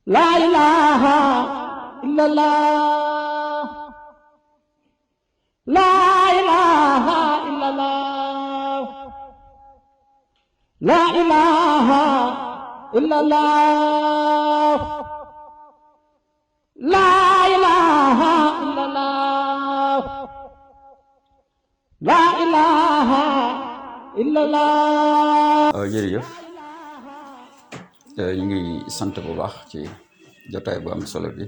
La ilaha illallah. La ilaha illallah. La ilaha illallah. La ilaha illallah. La ilaha illallah. jërëjëf ñu ngi sant bu baax ci jotaay bu am solo bi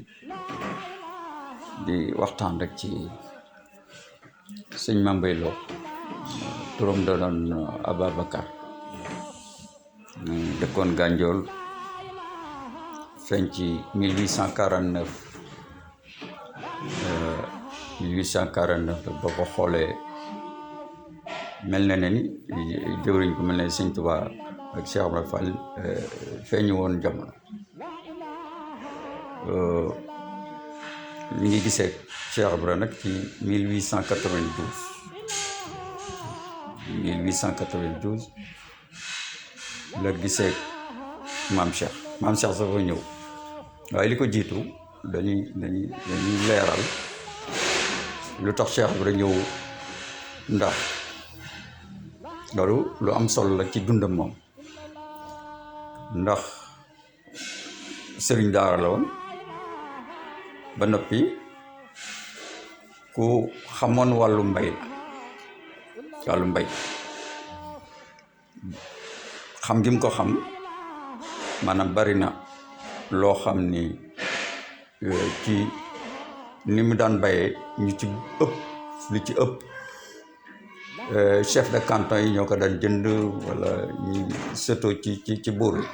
di waxtaan rek ci sëñ Mame Mbaye Lo turam da doon Ababacar dëkkoon Gandiol feeñ ci 1849 boo ko xoolee mel na ne ni jëwriñ ko mel ne sëñ Tuubaa ak Cheikh Ibrahima Fall feeñu woon jamono mi ngi gisee Cheikh Ibrahima nag ci 1892 la gisee maam Cheikh sax fa ñëw waaye li ko jiitu dañuy leeral lu tax Cheikh Ibrahima ñëw Ndar loolu lu am solo la ci dundam moom ndax sëriñ daara la woon ba noppi ku xamoon wàllu mbay xam gi mu ko xam maanaam bari na loo xam ni ci ni mu daan bayee ñu ci ëpp li ci ëpp chef de canton yi ñoo ko daan jënd wala ñu sëtoo ci buur yi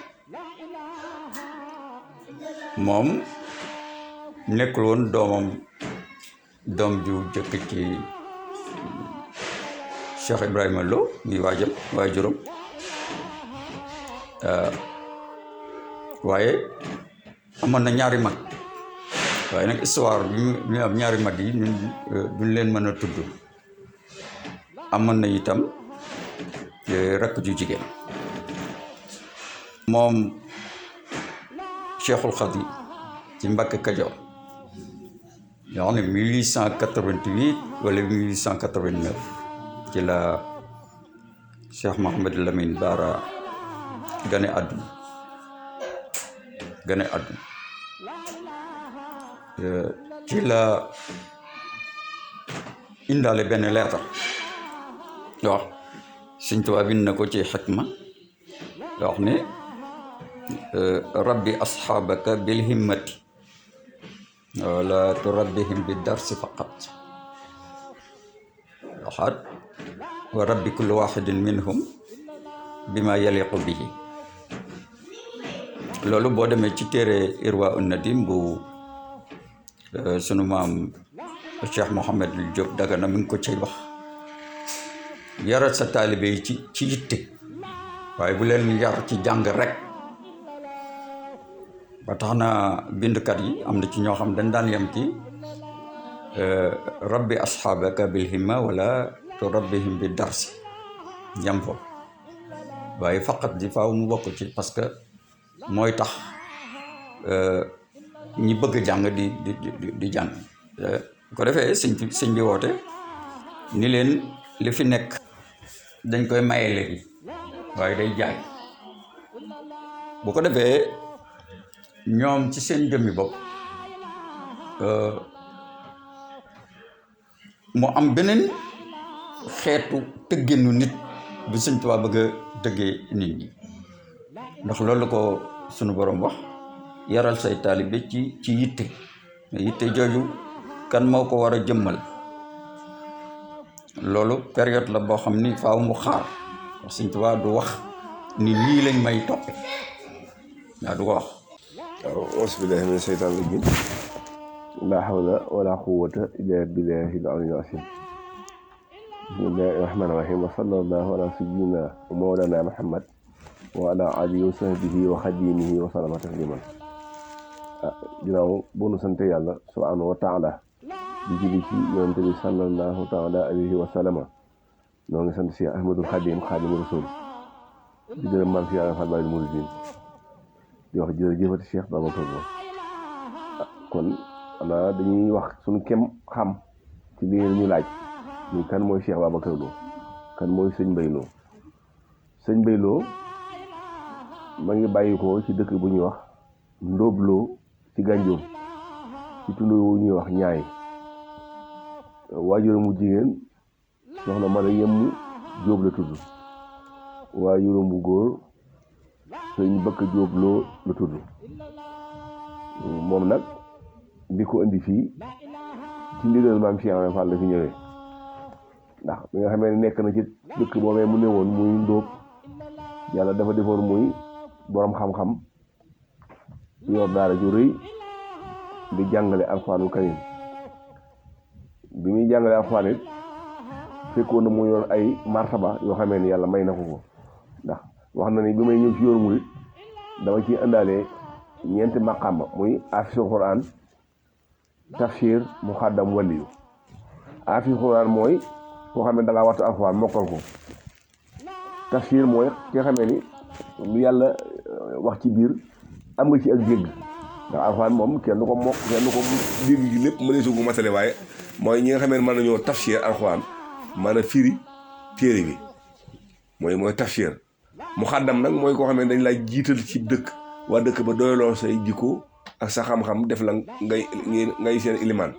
moom nekkul woon doom ju jëkk ci Cheikh Ibrahima Lo muy waajuram waaye amoon na ñaari mag waaye nag histoire bi ñu am ñaari mag yi duñ leen mën a tudd amoon na itam rakk ju jigéen moom Cheikhul Khadim ci Mbàkke Kajoor yoo xam ne 1888 wala 1889 ci la Cheikh Mouhamed Lamine Bara gane àdduna ci la indaale benn leetar wax Sëñ Tuubaa bind na ko ci xikma wax ne rabbi asxaabaka bil himmati wala turabbihim bi darsi faqat waxaat wa rabbi kulli waxidin minhum bima yaliqu bihi loolu boo demee ci téere Irwa un-Nadim bu sunu maam Cheikh Mouhamed Diop Dagana mi ngi ko cay wax yaral sa taalibe yi ci yitte waaye bu leen yar ci jàng rek ba tax na bindkat yi am na ci ñoo xam dañ daan yem ci rabbi asxaabaka bil himma wala tu rabbihim bi darsi yem foofu waaye faqat di faaw mu bokk ci parce que mooy tax ñi bëgg jàng di jàng ko defee sëñ bi woote ni leen li fi nekk dañ koy maye léegi waaye day jaay bu ko defee ñoom ci seen jëmmi bopp mu am beneen xeetu tëgginu nit bu Sëñ Tuubaa bëgg a tëggee nit ñi ndax loolu ko sunu borom wax yaral say taalibe ci yitte yitte jooju kan moo ko war a jëmmal loolu période la boo xam ni faaw mu xaar wax Sëñ Tuubaa du wax ni lii lañ may toppe daa du ko wax auzu billaahi mina sheytaani rajiim laa hawla wala quwwata illaa billaahi al-aliyyil aziim bismillaahi rahmaani rahiim wa sallallaahu alaa sayyidinaa wa mawlaanaa Muhammad wa alaa aalihi wa sahbihi wa xadiimihi wa sallama tasliiman ginnaaw bu nu sant yàlla subhaanahu wa taala di julli ci yonent bi sallallahu taala alayhi wa sallama noo ngi sant si Ahmadul Xadim Xaadimu Rasuul di gërëm maam si yàlla Fall Baay Muridiin di wax jërëjëfati Cheikh Babacar Lo kon xanaa dañuy wax suñu kem xam ci li ngeen ñu laaj muy kan mooy Cheikh Babacar Lo kan mooy sëñ Mbaye Lo. sëñ Mbaye Lo ma ngi bàyyi ko ci dëkk bu ñuy wax Ndóob Lo ci Gànjoom ci tund wu ñuy wax ñaay waajuram mu jigéen soxna Mara Yem Jóob la tudd waajuram bu góor sëñ Bëkk Jóob Lo la tudd moom nag di ko indi fii ci ndigal maam Cheikh Ibra Fall la fi ñëwee ndax bi nga xamee ne nekk na ci dëkk boobee mu ne woon muy Ndóob yàlla dafa defoon muy boroom xam-xam yor daara ju rëy di jàngale alxuraanul karim bi muy jàngale alxuraan it fekkoon na mu yor ay martaba yoo xamee ni yàlla may na ko ndax wax na ni bi may ñëw ci yoonu murit dama ciy indaale ñeenti maqaama muy afisul quran tafsir muxaddam waliyu afisul quran mooy koo xam ne da ngaa wattu alxuraan mokkal ko tafsir mooy ki nga xamee ni lu yàlla wax ci biir am nga ci ak dégg ndax alxuraan moom kenn du ko mokk kenn du ko dégg gi lépp mënee su ko matale waaye mooy ñi nga xamee ne mën nañoo tafsir alxuraan mën a firi téere bi mooy tafsir muxaddam nag mooy koo xam ne dañ lay jiital ci dëkk waa dëkk ba doyloo say jikko ak sa xam-xam def la ngay seen ilimaan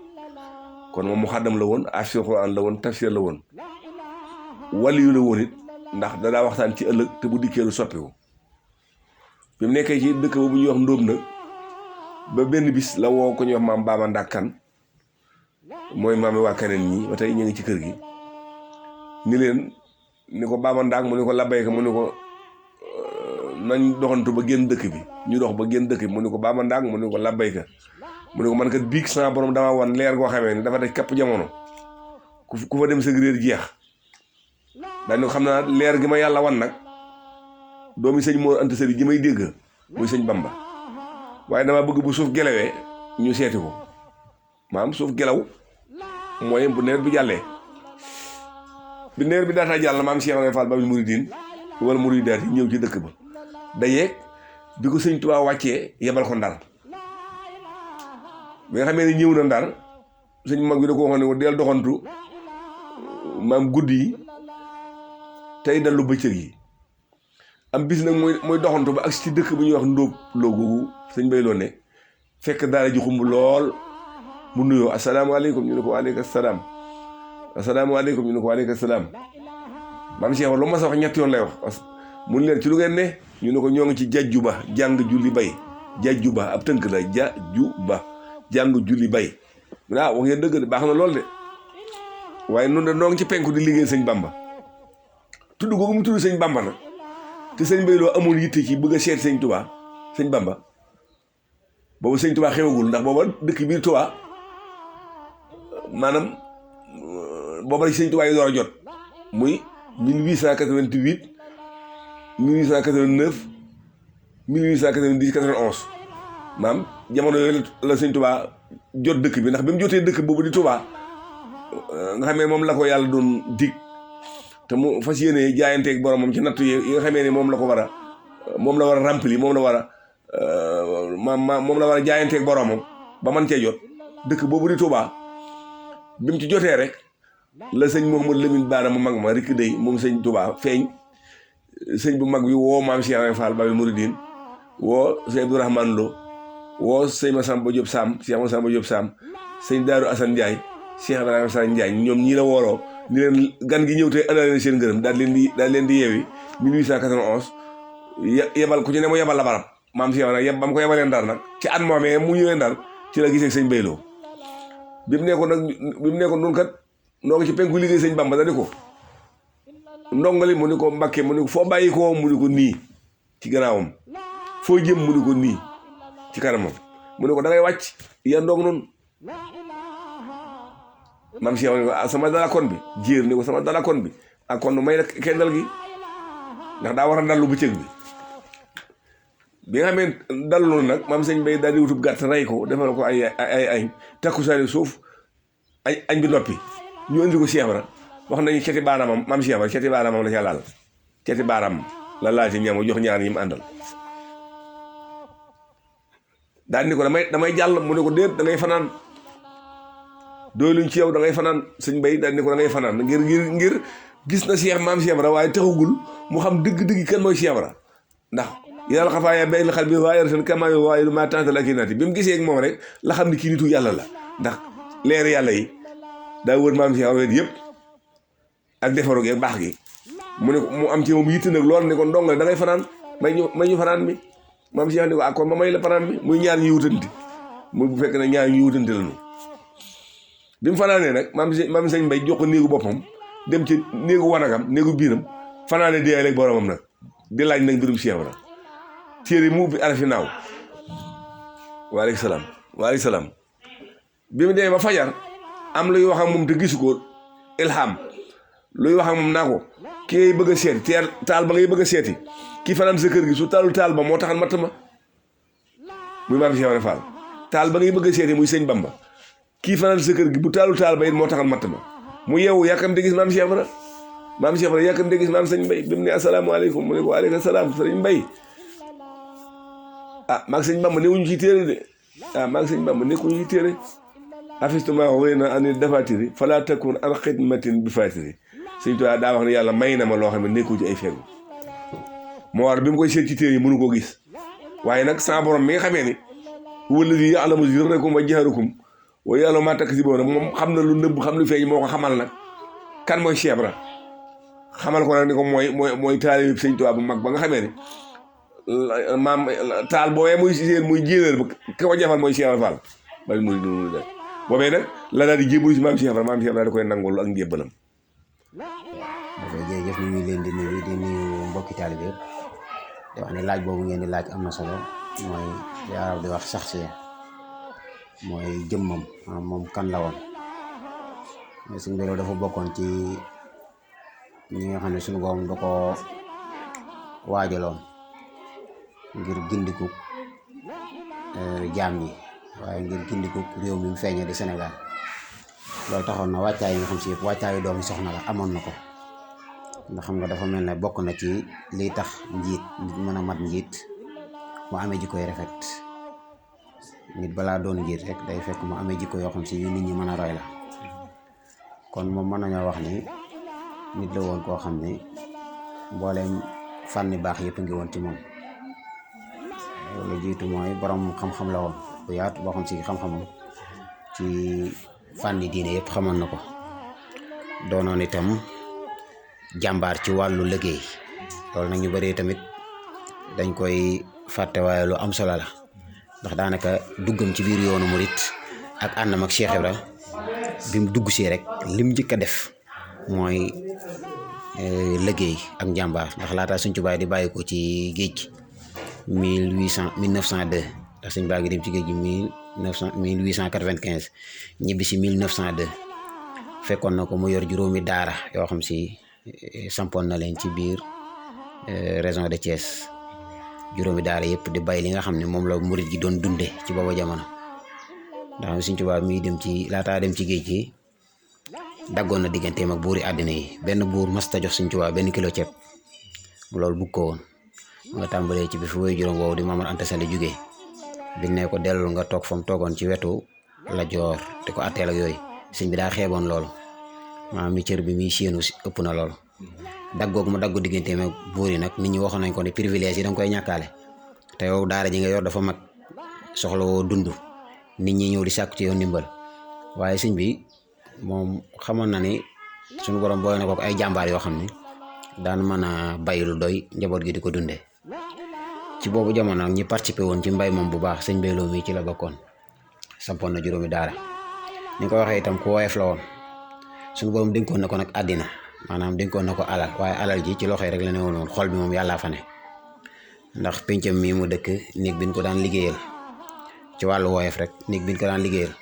kon moom muxaddam la woon afsir quran la woon tafsir la woon waliyu la woon it ndax dadaa waxtaan ci ëllëg te bu dikkee lu soppiku bi mu nekkee ci dëkk ba bu ñuy wax Ndóob nag ba benn bis la woo ko ñuy wax maam Baama Ndàkkan mooy maami waa Kaneen ñi ba tey ñu ngi ci kër gi ni leen ni ko Baama Ndaak mu ni ko labbayka mu ni ko nañ doxantu ba génn dëkk bi ñu dox ba génn dëkk bi mu ni ko Baama Ndaak mu ni ko labbayka mu ni ko man kat biig sama borom dama wan leer goo xamee ni dafa daj kapp jamono ku fa dem sa réer jeex dañu xam naa leer gi ma yàlla wan nag doomi sëñ moo ant sëri gi may dégg muy sëñ Bamba waaye dama bëgg bu suuf gelawee ñu seeti ko maam suuf gelaw mooy bu nawet bi jàllee bi nawet bi daataa jàll maam Cheikh Ibra Fall Babil Mouridine wala Mouridaat yi ñëw ci dëkk ba dayeeg bi ko sëñ Tuubaa wàccee yebal ko Ndar bi nga xamee ne ñëw na Ndar sëñ mag bi da ko waxoon ne ko del doxantu maam guddi yi tey dallu bëccëg yi am bis nag mooy doxantu ba ak ci dëkk bu ñuy wax Ndóob Lo googu sëñ Mbaye Lo ne fekk daara ji xumb lool mu nuyoo asalaamaaleykum ñu ne ko waaleykum salaam asalaamaaleykum ñu ne ko waaleykum salaam maam Cheikh lu ma sa wax ñetti yoon lay wax mun leen ci lu ngeen ne ñu ne ko ñoo ngi ci jajju ba jàng julli bay jajju ba ab tënk la jaju ba jàng julli bay mu ne wax ngeen dëgg de baax na lool de waaye noonu de noo ngi ci penku di liggéey sëñ Bamba tudd googu mu tudd sëñ Bamba nag te sëñ Mbaye Lo amoon yitte ci bëgg a seet sëñ Touba sëñ Bamba boobu sëñ Touba xewagul ndax booba dëkk biir Touba maanaam booba la sëñ Touba yi door a jot muy 1888 1889 1890 91 maam jamono yooyu la sëñ Touba jot dëkk bi ndax bi mu jotee dëkk boobu di Touba nga xamee moom la ko yàlla doon dig te mu fas yéene jaayanteeg boromam ci nattu yi nga xamee ne moom la war a rempli moom la war a moom la war a jaayanteeg boromam ba man cee jot dëkk boobu di Touba bi mu ci jotee rek la sëñ Mouhamadou Lamine Bara mu mag ma rikk day moom sëñ Touba feeñ sëñ bu mag bi woo maam Cheikh Ibra Fall Babil Mouridine woo sëñ Abdourahmane Lo woo sëñ Massamba Diop Sam Cheikh Massamba Diop Sam sëñ Daaru Assane Ndiaye Cheikh Ibrahima Sall Ndiaye ñoom ñii la wooloo ni leen gan gi ñëw tey àndal leen seen ngërëm daal leen di yeewi 1891 yebal ku ci ne mu yebal la barab maam Cheikh nag ba mu ko yebalee Ndar nag ci at moomee mu ñëwee Ndar ci la gisee sëñ Mbaye Lo bi mu nekkoon noonu kat noo ngi ci penku liggéey sëñ Bamba da di ko ndongali mu ni ko Mbàkke mu ni ko foo bàyyi ko mu ni ko nii ci gannaawam foo jëm mu ni ko nii ci kanamam mu ni ko da ngay wàcc ya ndoog noonu maam Cheikh ni ko sama dalakon bi jéer ni ko sama dalakon bi ak kon may la kendal gi ndax daa war a dallu bëccëg bi nga xamee dallu noonu nag maam sëñ Bay daal di wutub gàtt rey ko defal ko ay añ takkusaani suuf añ bi noppi ñu indi ko Cheikh Ibra wax nañu ceti baaraamam maam Cheikh Ibra ceti baaraamam la ca laal ceti baaraam la laal ci ñam jox ñaar yi mu àndal daal ni ko damay jàll mu ne ko déet da ngay fanaan doy luñ ci yow da ngay fanaan sëñ Mbay daal ni ko da ngay fanaan ngir gis na Cheikh maam Cheikh Ibra waaye taxagul mu xam dëgg-dëgg kan mooy Cheikh Ibra ndax yàlla xafaaya bay la xal bi waaye seen kamaayo waaye lu ma tàntal ak naati bi mu gisee ak moom rek la xam ni kii nitu yàlla la ndax leer yàlla yi daa wër maam Cheikh Ibra yëpp ak defaru gi ak baax gi mu ne ko mu am ci moom yitte nag lool ne ko ndongal da ngay fanaan may ñu fanaan mi maam Cheikh ni ko kon ma may la fanaan mi muy ñaar ñuy wutanti mu bu fekk ne ñaar ñuy wutanti la ñu bi mu fanaanee nag maam sëñ Mbay jox ko néegu boppam dem ci néegu wanagam néegu biiram fanaane di ak boromam nag di laaj nag mbirum Cheikh Ibra téere mu bi arafi naaw waaleykum salaam bi mu demee ba fajar am luy wax ak moom te gisu ko ilham luy wax ak moom naa ko ki ngay bëgg a seeti taal ba ngay bëgg a seeti kii fanaan sa kër gi su taalul taal ba moo taxal matt ma muy maam Cheikh Ibra Fall taal ba ngay bëgg a seeti muy sëñ Bamba kii fanaan sa kër gi bu taalul taal ba it moo taxal matt ma mu yeewu yàkkamte gis maam Cheikh Ibra yàkkamte gis maam sëñ Mbay bi mu ne asalaamaaleykum mu ne ko waaleykum salaam sëñ Mbay maag sëñ Bamba newuñu ci téere de maag sëñ Bamba nekkuñu ci téere afistuma wéy na ani dafatiri fala takun an xidmatin bi fatiri sëñ Tuubaa daa wax ne yàlla may na ma loo xam ne nekku ci ay fegu moo war bi mu koy seet ci téere yi mënu koo gis waaye nag sa borom mi nga xamee ni walladi ya'lamu sirrakum wa jahrakum wa ya'lamu ma taksibuuna moom xam na lu nëbb xam lu feeñ moo ko xamal nag kan mooy Cheikh Ibra xamal ko nag ni ko mooy taalibe sëñ Tuubaa bu mag ba nga xamee ni maam taal boobee muy seen muy jéenéer ba ka ko jafal mooy Cheikh Ibra Fall bari muy du de boobee nag la daal di jébbalu si maam Cheikh Ibra da koy nangul ak njébbalam. jërëjëf ñu ngi leen di nuyu mbokki taalibe yëpp di wax ne laaj boobu ngeen di laaj am na solo mooy yaaraw di wax sax si mooy jëmmam moom kan la woon Sëñ Mbay dafa bokkoon ci ñi nga xam ne suñu borom da ko waajaloon ngir gindiku jaam ñi waaye ngir gindiku réew mi mu feeñee di Sénégal loolu taxoon na wàccaay yi nga xam si yëpp wàccaayu doomi soxna la amoon na ko ndax xam nga dafa mel ne bokk na ci liy tax njiit nit mën a mat njiit mu amee jikko yu rafet nit balaa doon njiit rek day fekk mu amee jikko yoo xam si yu nit ñi mën a roy la kon moom mën nañoo wax ni nit la woon koo xam ne mbooleem fànni baax yëpp ngi woon ci moom lu jiitu mooy borom xam-xam la woon bu yaatu boo xam si xam-xamam ci fànni diine yëpp xamoon na ko doonoon itam jàmbaar ci wàllu liggéey loolu nag ñu bari tamit dañ koy fàtte waaye lu am solo la ndax daanaka duggam ci biir yoonu murit ak àndam ak Cheikh Ibra bi mu dugg see rek lim njëkk a def mooy liggéey ak njàmbaar ndax laata Sëñ Tuubaa di bàyyi ko ci géej gi 1902 ndax Sëñ baa ngi dem ci géej gi 1895 ñibbi si 1902 fekkoon na ko mu yor juróomi daara yoo xam si sampoon na leen ci biir région de Thiès juróomi daara yëpp di bay li nga xam ne moom la murit gi doon dunde ci booba jamono ndax Sëñ Tuubaa mi dem ci laataa dem ci géej gi daggoon na digganteem ak buuri àddina yi benn buur masta jox Sëñ Tuubaa benn kilo ceeb loolu bugg ko woon nga tàmbalee ci bi fi woy juróom woowu di Maamar Anta Sali jugee bi ne ko dellul nga toog fa mu toogoon ci wetu Lat Joor di ko atteel ak yooyu sëñ bi daa xeeboon loolu maanaam mi cër bi muy séenu ëpp na loolu daggoog mu daggu digganteem ak buur yi nag nit ñi waxoon nañ ko ne privilège yi danga koy ñàkkaale te yow daara ji nga yor dafa mag soxla woo dund nit ñi ñëw di sàkku ci yow ndimbal waaye sëñ bi moom xamoon na ni suñu borom booy na ko ay jàmbaar yoo xam ne daan mën a bay lu doy njaboot gi di ko dundee ci boobu jamono nag ñi participé woon ci mbay moom bu baax sëñ Mbay Lo mi ci la bokkoon sampoon na juróomi daara ni ko waxee itam ku woyof la woon suñu borom dénkoon na ko nag àddina maanaam dénkoon na ko alal waaye alal ji ci loxo yi rek la ne woon xol bi moom yàllaa fa ne ndax pencam mii mu dëkk néeg bi ñu ko daan liggéeyal ci wàllu woyof rek néeg bi ñu ko daan liggéeyal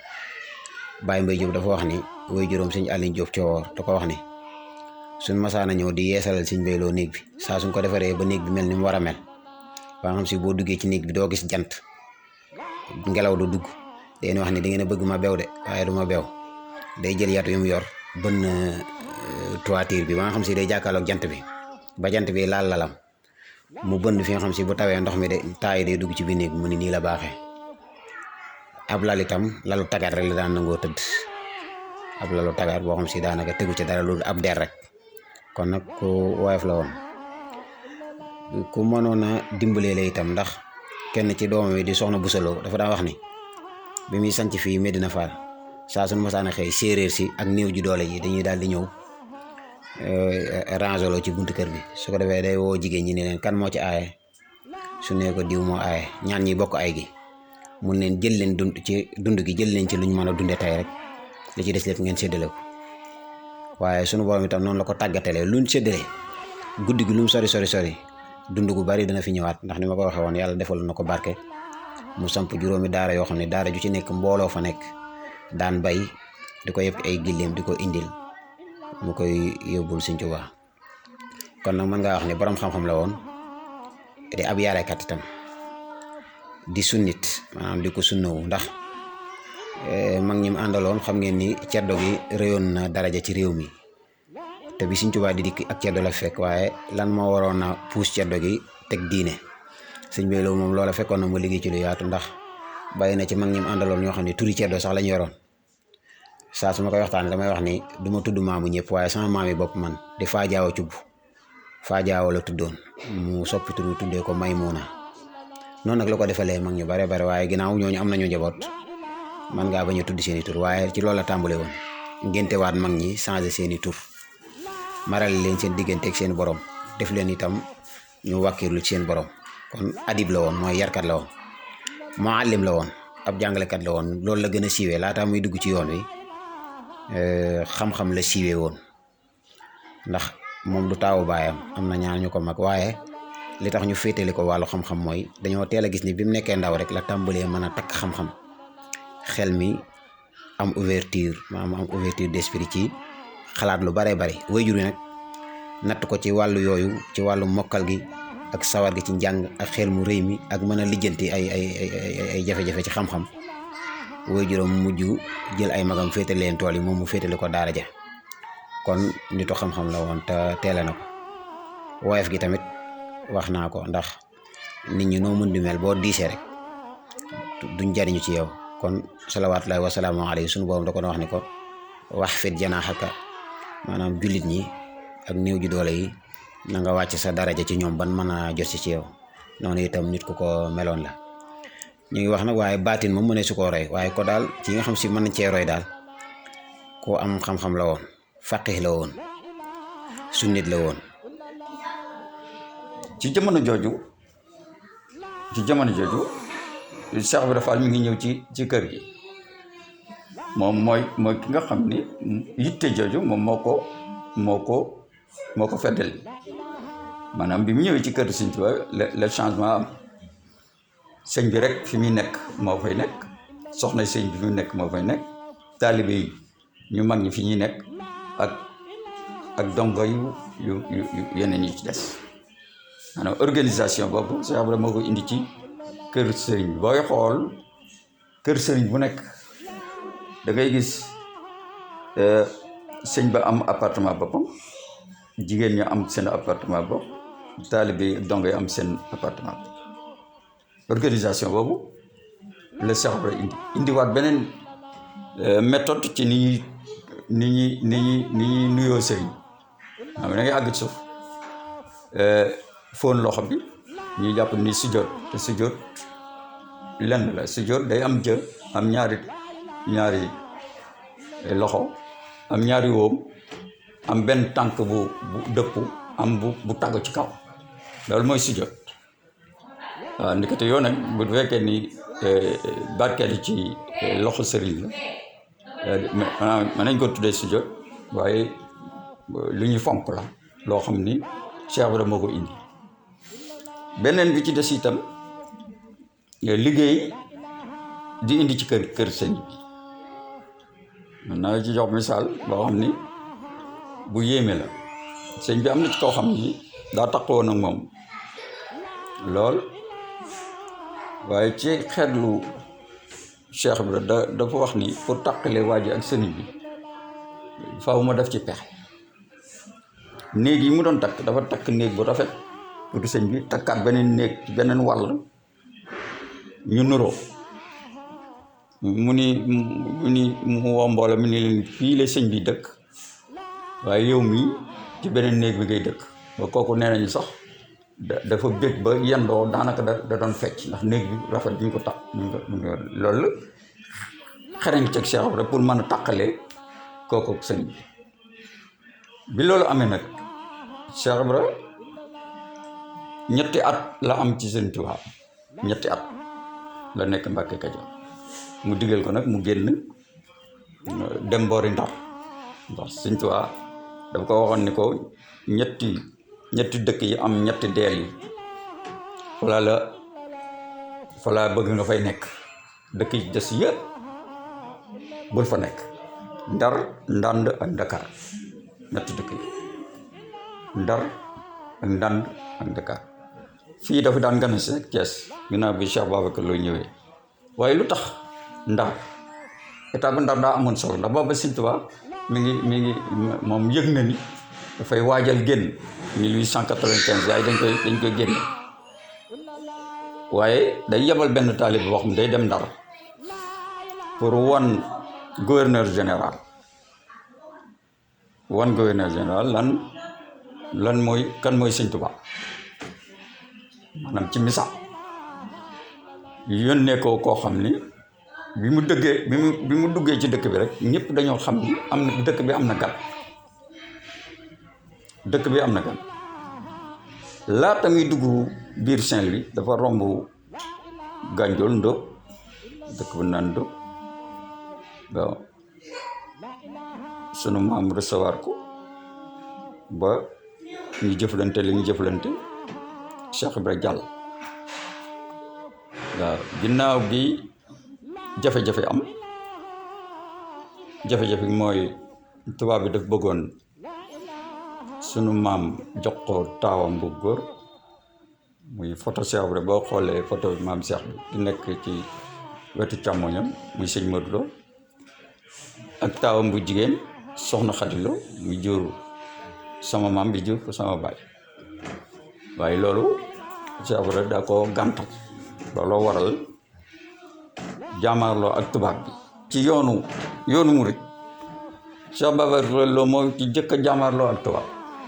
Baye Mbaye Diop dafa wax ni woy juróom sëñ Aliou Diop Cowoor da ko wax ni suñ masaana ñëw di yeesalal sëñ Mbay Lo néeg bi saa suñ ko defaree ba néeg bi mel ni mu war a mel ba nga xam si boo duggee ci néeg bi doo gis jant ngelaw du dugg dañuy wax ni da ngeen a bëgg ma beew de waaye du ma beew day jël yatu yu mu yor bën toiture bi ba nga xam si day jàkkaarloog jant bi ba jant bi laal lalam mu bënn fi nga xam si bu tawee ndox mi de taay day dugg ci biir néeg bi mu ni nii la baaxee ab lal itam lalu tagar rek la daan nangoo tëdd ab lalu tagar boo xam si daanaka tegu ci dara lu ab der rek kon nag ku woyof la woon ku mënoon a dimbalee la itam ndax kenn ci doomam yi di soxna Busaloo dafa daan wax ni bi muy sanc fii Medina Fall saa suñu mosaan a xëy séeréer si ak néew ji doole yi dañuy daal di ñëw rangeloo ci buntu kër bi su ko defee day woo jigéen ñi ne leen kan moo ci aaye su ne ko diw moo aaye ñaan ñi bokk ay gi mun leen jël leen dund gi jël leen ci luñ mën a dunde tey rek li ci des lépp ngeen séddale ko waaye sunu borom itam noonu la ko tàggatalee luñ séddale guddi gi lu mu sori dund gu bari dana fi ñëwaat ndax ni ma ko waxee woon yàlla defal na ko barke mu samp juróomi daara yoo xam ne daara ju ci nekk mbooloo fa nekk daan bay di ko yëpp ay gilleem di ko indil mu koy yóbbul Sëñ Tuubaa kon nag mën ngaa wax ne borom xam-xam la woon di ab yarekat itam di sunnit maanaam di ko sunnawu ndax mag ñi mu àndaloon xam ngeen ni ceddo gi réyoon na daraja ci réew mi te bi Sëñ Tuubaa di dikk ak ceddo la fekk waaye lan moo waroon na puus ceddo gi teg diine sëñ bi loolu moom loola fekkoon na mu liggéey ci lu yaatu ndax bàyyi na ci mag ñi mu àndaloon ñoo xam ne turi ceddo sax lañu yoroon saa su ma koy waxtaanee damay wax ni du ma tudd maamu ñëpp waaye sama maam yi bopp man di faajaawa cubb faajaawa la tuddoon mu soppi turu tuddee ko Maymuna noonu nag la ko defalee mag ñu bare bare waaye ginnaaw ñooñu am nañu njaboot man ngaa bañ a tudd seeni tur waaye ci loolu la tàmbale woon ngénte waat mag ñi changé seeni tur maral leen seen diggante ak seen borom def leen itam ñu wàkkirlu ci seen borom kon adib la woon mooy yarkat la woon muallim la woon ab jàngalekat la woon loolu la gën a siiwee laata muy dugg ci yoon wi xam-xam la siiwee woon ndax moom du taawu baayam am na ñaar ñu ko mag waaye li tax ñu féetale ko wàllu xam-xam mooy dañoo teel a gis ni bi mu nekkee ndaw rek la tàmbalee mën a takk xam-xam xel mi am ouverture maanaam am ouverture d'esprit ci xalaat lu bare bari waajur wi nag natt ko ci wàllu yooyu ci wàllu mokkal gi ak sawar gi ci njàng ak xel mu rëy mi ak mën a lijjanti ay jafe-jafe ci xam-xam waajuram mujj jël ay magam féetale leen tool yi moom mu féetale ko daara ja kon nitu xam-xam la woon te teele na ko woyof gi tamit wax naa ko ndax nit ñi noo mën di mel boo diisee rek duñ jariñu ci yow kon salawaatullaahi wa salaamu alayhi sunu boobu da ko wax ni ko wax fit janaaxaka maanaam jullit ñi ak néew ji doole yi na nga wàcc sa daraja ci ñoom ban mën a jot ci yow noonu itam nit ku ko meloon la ñu ngi wax nag waaye baatin moom mu ne su koo roy waaye ko daal ci nga xam si mën nañ cee roy daal koo am xam-xam la woon faqih la woon sunnit la woon ci jamono jooju Cheikh Ibra Fall mi ngi ñëw ci kër gi moom mooy ki nga xam ni yitte jooju moom moo ko feddali maanaam bi mu ñëwee ci kër Sëñ Tuubaa le changement am sëñ bi rek fi muy nekk moo fay nekk soxna sëñ bi fi muy nekk moo fay nekk taalibe yi ñu mag ñi fi ñuy nekk ak dongo yu yeneen yi ci des maanaam organisation boobu Cheikh Ibra moo ko indi ci kër sëriñ booy xool kër sëriñ bu nekk da ngay gis sëñ ba am appartement boppam jigéen ñi am seen appartement bopp taalibe yi ak dongo yi am seen appartement bopp organisation boobu la Cheikh Ibra indiwaat beneen méthode ci ni ñuy nuyoo sëriñ xam ne da ngay àgg ci suuf fóon loxo bi ñuy jàpp ni sujjóot te sujjóot lenn la sujjóot day am jë am ñaari loxo am ñaari wóom am benn tànk bu dëpp am bu tàggu ci kaw loolu mooy sujjóot waaw ndekete yoo nag bu fekkee ni barkeelu ci loxo sëriñ la mën nañ ko tuddee sujjóot waaye lu ñuy fonk la loo xam ni Cheikh Ibra moo ko indi beneen bi ci des itam liggéey di indi ci kër sëñ bi mën naa ci jox misaal boo xam ni bu yéeme la sëñ bi am na ci koo xam ni daa taxawoon ak moom lool waaye ci xeetlu Cheikh Ibra dafa wax ni pour taqale waa ji ak sëriñ bi faaw ma def ci pexe néeg yi mu doon takk dafa takk néeg bu rafet pour sëñ bi takkaat beneen néeg ci beneen wàll ñu nuroo mu woo mbooloo mi ni leen fii la sëñ bi dëkk waaye yow mii ci beneen néeg bi ngay dëkk ba kooku nee nañu sax dafa bég ba yendoo daanaka da doon fecc ndax néeg bi rafet bi ñu ko tax loolu xereñ ci Cheikh Ibra pour mën a tàqalee kooku sëñ bi loolu amee nag Cheikh Ibra ñetti at la am ci Sëñ Tuubaa ñetti at la nekk Mbàkke Kajoor mu digal ko nag mu génn dem boori Ndar ndax Sëñ Tuubaa dafa ko waxoon ni ko ñetti dëkk yi am ñetti deel yi falaa bëgg nga fay nekk dëkk yi des yëpp bul fa nekk Ndar Ndànd ak Dakar ñetti dëkk yi Ndar ak Ndànd ak Dakar fii dafa daan gane si nag Thiès ginnaaw bi Cheikh Babacar Lo ñëwee waaye lu tax Ndar état ba Ndar daa amoon solo ndax booba Sëñ Tuubaa mi ngi moom yëg na ni dafay waajal génn 1895 yaay dañ koy génne waaye day yebal benn taalib boo xam day dem Ndar pour wan gouverneur général lan mooy kan mooy Sëñ Tuubaa maanaam ci misaal yónnee ko koo xam ni bi mu duggee ci dëkk bi rek ñëpp dañoo xam ni dëkk bi am na gan laata muy dugg biir Saint-Louis dafa romb Gànjool Ndóob dëkk bu naan Ndóob waaw sunu maam recevoir ko ba ñu jëflante li ñu jëflante Cheikh Ibra jàll waaw ginnaaw gi jafe-jafe am jafe-jafe mooy tubaab bi daf bëggoon sunu maam jox ko taawam bu góor muy photo Cheikh Ibra boo xoolee photo bi maam Cheikh bi di nekk ci wetu càmmoñam muy sëñ Modou Lo ak taawam bu jigéen soxna Xadi Lo muy jur sama maam bi jur sama baay waaye loolu Cheikh Ibra daa ko gàntal looloo waral jaamaarloo ak tubaab bi ci yoonu murit Cheikh Babacar Lo moo ci jëkk a jaamaarloo ak tubaab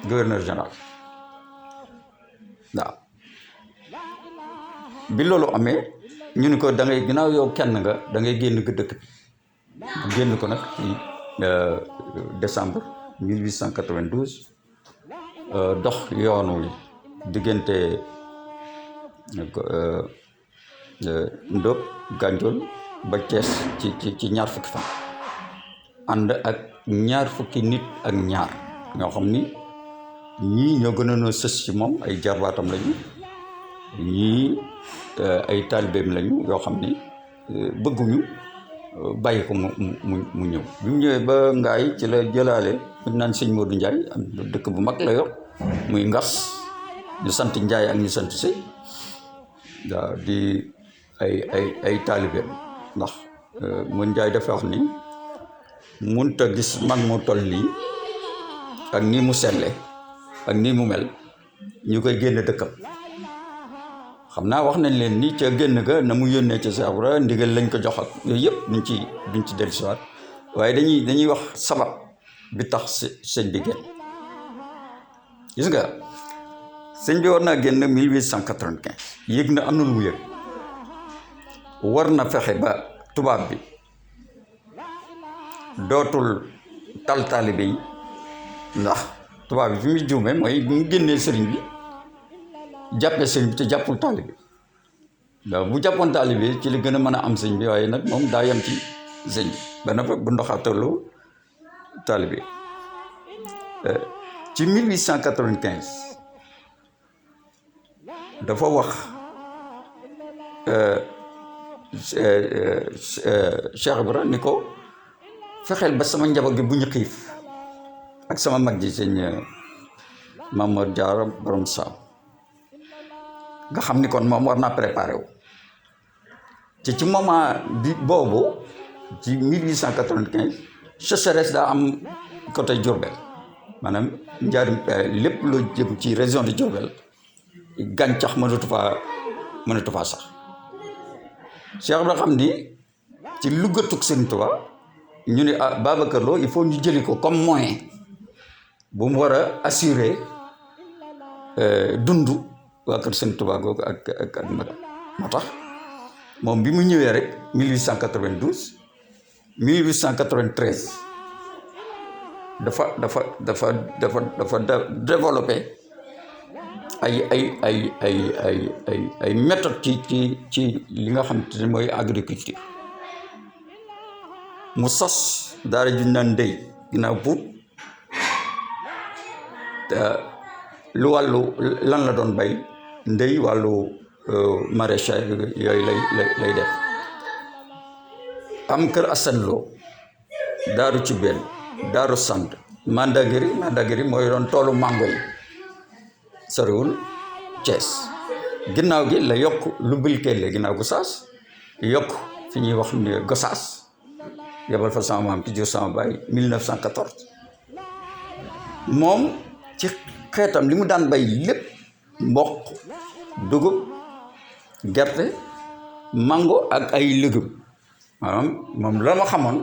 gouverneur général waaw bi loolu amee ñu ni ko da ngay ginnaaw yow kenn nga da ngay génn dëkk bi bu génn ko nag ci décembre 1892 dox yoonu diggante Ndóob Gànjool ba Thiès ci ñaar fukki fan ànd ak ñaar fukki nit ak ñaar ñoo xam ni ñii ñoo gën a noo sës ci moom ay jarbaatam lañu ñii ay taalibeem lañu yoo xam ni bëgguñu bàyyi ko mu ñëw bi mu ñëwee ba ngaay ci la jëlaale ñu naan sëñ Modou Ndiaye am dëkk bu mag la yor muy ngas ñu sant Ndiaye ak ñu sant Sey waaw di ay taalibeem ndax mun Ndiaye dafa wax ni munta gis mag mu toll nii ak nii mu selle ak nii mu mel ñu koy génn dëkkam xam naa wax nañ leen ni ca génn ga na mu yónnee ca Cheikh Ibra ndigal lañ ko jox ak yooyu yëpp duñ ci dellusiwaat waaye dañuy wax sabab bi tax sëñ bi génn gis nga sëñ bi war naa génn 1895 yëg na am na lu mu yëg war na fexe ba tubaab bi dootul tal taalibe yi ndax tubaab bi fi muy juume mooy bu mu génnee sëriñ bi jàppee sëriñ bi te jàppul taalibe waaw bu jàppoon taalibe ci li gën a mën a am sëñ bi waaye nag moom daa yem ci sëñ bi ba na bu ndoxaatalu taalibe ci 1895 dafa wax Cheikh Ibra ni ko fexeel ba sama njaboot gi bu ñu xiif ak sama mag ji sëñ Mamadou Diarra borom Saam nga xam ni kon moom war naa préparé wu ci moment bi boobu ci 1895 sécheresse daa am côté Diourbel maanaam njaarim lépp loo jëm ci région de Diourbel gàncax mënatu faa sax Cheikh Ibra xam ni ci luggatug Sëñ Tuubaa ñu ne ah Babacar Lo il faut ñu jëli ko comme moyen bu mu war a assurer dund waa kër Sëñ Tuubaa googu ak magam moo tax moom bi mu ñëwee rek 1892 1893 dafa développé ay méthode ci li nga xam te ne mooy agriculture mu sos daara juñ naan ndey ginnaaw buut te lu wàllu lan la doon bay ndey wàllu maraîchage yooyu lay def am kër Assane Lo daaru ci benn daaru sant Mandagiri mooy doon toolu mango yi soriwul Thiès ginnaaw gi la yokk lu bilkeele ginnaaw Gosaas yokk fi ñuy wax ni Gosaas yebal fa sama maam ci jur sama baay 1914 moom ci xeetam li mu daan bay lépp mboq dugub gerte mango ak ay légumes maanaam moom la ma xamoon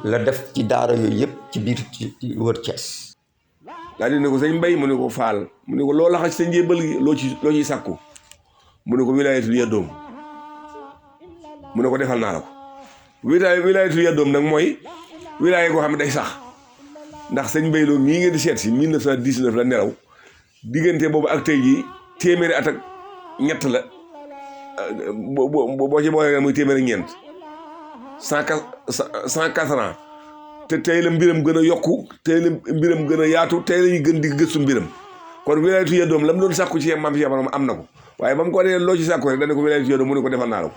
la def ci daara yooyu yëpp ci biir ci wër Thiès. daal di ne ko sëñ Mbay mu ne ko Faal mu ne ko loo laxas sa njébal gi loo ci sàkku mu ne ko wilaayatul yaddoom mu ne ko defal naa la ko wilaayatul yaddoom nag mooy wilaaya goo xam ne day sax ndax sëñ Mbay Lo mii ngeen di seet si 1919 la nelaw diggante boobu ak tey jii téeméeri at ak ñett la boo ci boole muy téeméeri ñeent 104 ans te tey la mbiram gën a yokku tey la mbiram gën a yaatu tey la ñuy gën di gëstu mbiram kon wilaayatu yaddoom la mu doon sàkku ci maam Cheikh am na ko waaye ba mu ko nee loo ci sàkku rek dana ko wilaayatu yaddoom mu ne ko defal naa la ko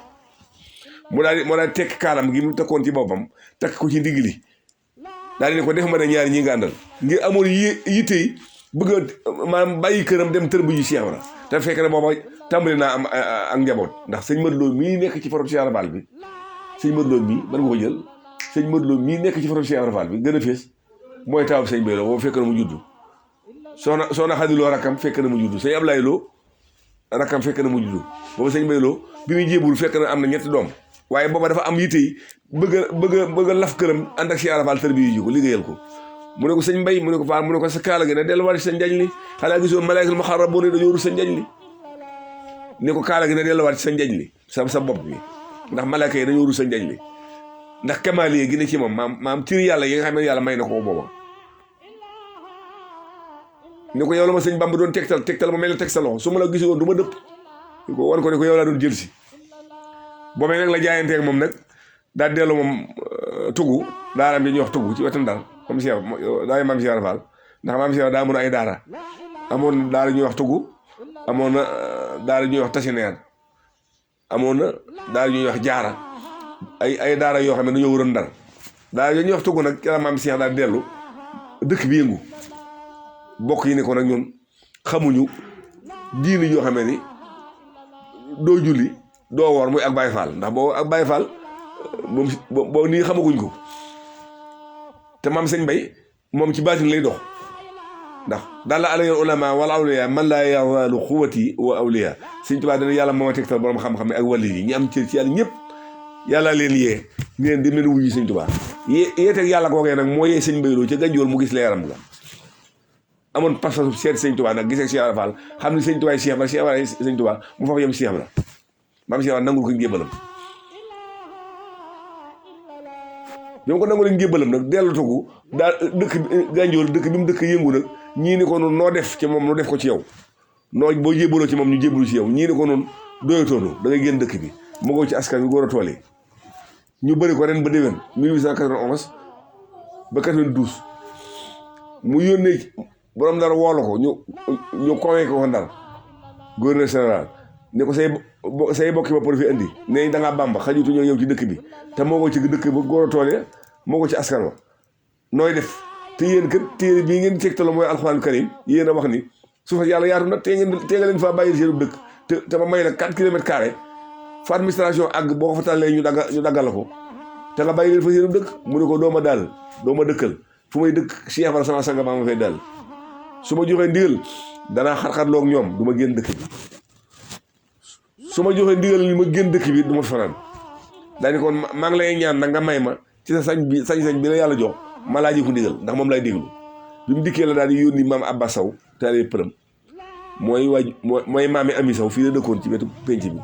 moo daal tekk kaalam gi mu takkoon ci boppam takk ko ci ndigg li daal di ne ko def ma ne ñaari ñi nga àndal ngir amoon yitte yi bëgg a maanaam bàyyi këram dem tër bu ji Cheikh Ibra te fekk na booba tàmbali naa am ak njaboot ndax sëñ Modou Lo mii nekk ci forom Cheikh Ibra Fall bi sëñ Modou Lo mii mën nga ko jël sëñ Modou Lo mii nekk ci forom Cheikh Ibra Fall bi gën a fees mooy taawub sëñ Mbay Lo boobu fekk na mu juddu soxna Xadi Lo rakkam fekk na mu juddu sëñ Ablaye Lo rakkam fekk na mu juddu boobu sëñ Mbay Lo bi muy jébul fekk na am na ñetti doom waaye booba dafa am yitte yi bëgg a laf këram ànd ak Cheikh Ibra Fall tër bi yu ko liggéeyal ko mu ne ko sëñ Mbay mu ne ko Fall mu ne ko sa kaala gi ne delluwaat ci sa njañ li xanaa gisoo malaayikal muxarrabuun dañoo rus sa njañ li ne ko kaala gi ne delluwaat ci sa njañ li sa bopp bi ndax malaaka yi dañoo rus sa njañ li ndax kamaali gi ne ci moom maam cër yàlla yi nga xam ne yàlla may na ko booba ne ko yow la ma sëñ Bamba doon tegtal ma mel ne teg sa loxo su ma la gisoon du ma dëpp ko wan ko ne ko yow laa doon jël si boobee nag la jaayanteeg moom nag daa dellu moom tugu daaraam bi ñuy wax tugu ci wetam daal comme Cheikh daay maam Cheikh Fall ndax maam Cheikh daa amoon ay daara amoon daara ñuy wax tugu amoon na daara ñuy wax tasineer amoon na daara ñuy wax jaara ay daara yoo xam ne dañoo waroon Ndar daara yooyu ñuy wax tugu nag la maam Cheikh daal dellu dëkk bi yëngu bokk yi ne ko nag ñun xamuñu diini yoo xam ne ni doo julli doo woor muy ak Baye Fall ndax boobu ak Baye Fall moom boobu nii xamaguñ ko te maam sëñ Mbay moom ci baatin lay dox ndax daal la alayhi ulama wala awliya man laa yazalu xuwati wa awliya sëñ Tuubaa dana yàlla moo tegtal borom xam-xam ne ak wàlli yi ñi am cër ci yàlla ñëpp yàlla leen yee ñu leen di leen wuyu sëñ Tuubaa yeeteeg yàlla googee nag moo yee sëñ Mbay Lo ca Ganjool mu gis leeram la amoon pas-pasu seet sëñ Tuubaa nag gisee Cheikh Ibra Fall xam ne sëñ Tuubaa Cheikh Ibra Cheikh Ibra sëñ Tuubaa mu foofu yem Cheikh Ibra maam Cheikh Ibra nangul ko njébbalam bi ma ko nangul njébbalam nag dellu tugu daal dëkk Ganjool dëkk bi mu dëkk yëngu nag ñii ni ko noonu noo def ci moom nu def ko ci yow noo boo jébbaloo ci moom ñu jébbalu ci yow ñii ni ko noonu doyatoonu da ngay génn dëkk bi mu ngoo ci askan bi góor a tool yi ñu bëri ko ren ba déwén 1891 ba 92 mu yónnee borom Ndar woolu ko ñu convaincre ko Ndar gouverneur général ne ko say bokki bopp la fi indi ne da ngaa Bàmba xajutu ñoo yow ci dëkk bi te moo ko ci dëkk ba góor a tool ya moo ko ci askan wa nooy def te yéen kat téere bii ngeen tegtaloo mooy alxuraan karim yéen a wax ni su fa yàlla yaatu na tee nga leen faa bàyyi seen dëkk te ma may la 4 kilomètres carrés fa administration àgg boo ko fa tàllee ñu daggal la ko te nga bàyyi leen fa seen dëkk mu ne ko doo ma dëkkal fu may dëkk Cheikh Ibra sama sanga maa ma fay daal su ma joxee ndigal danaa xar-xarloog ñoom du ma génn dëkk bi su ma joxee ndigal ni ma génn dëkk bi du ma fanaan daal ni kon maa ngi lay ñaan nag nga may ma ci sa sañ-sañ bi la yàlla jox ma laaj ko ndigal ndax moom lay déglu bi mu dikkee la daal di yónni maam Abba Sow taalibe Pëlëm mooy maami Ami Sow fii la dëkkoon ci wetu penc bi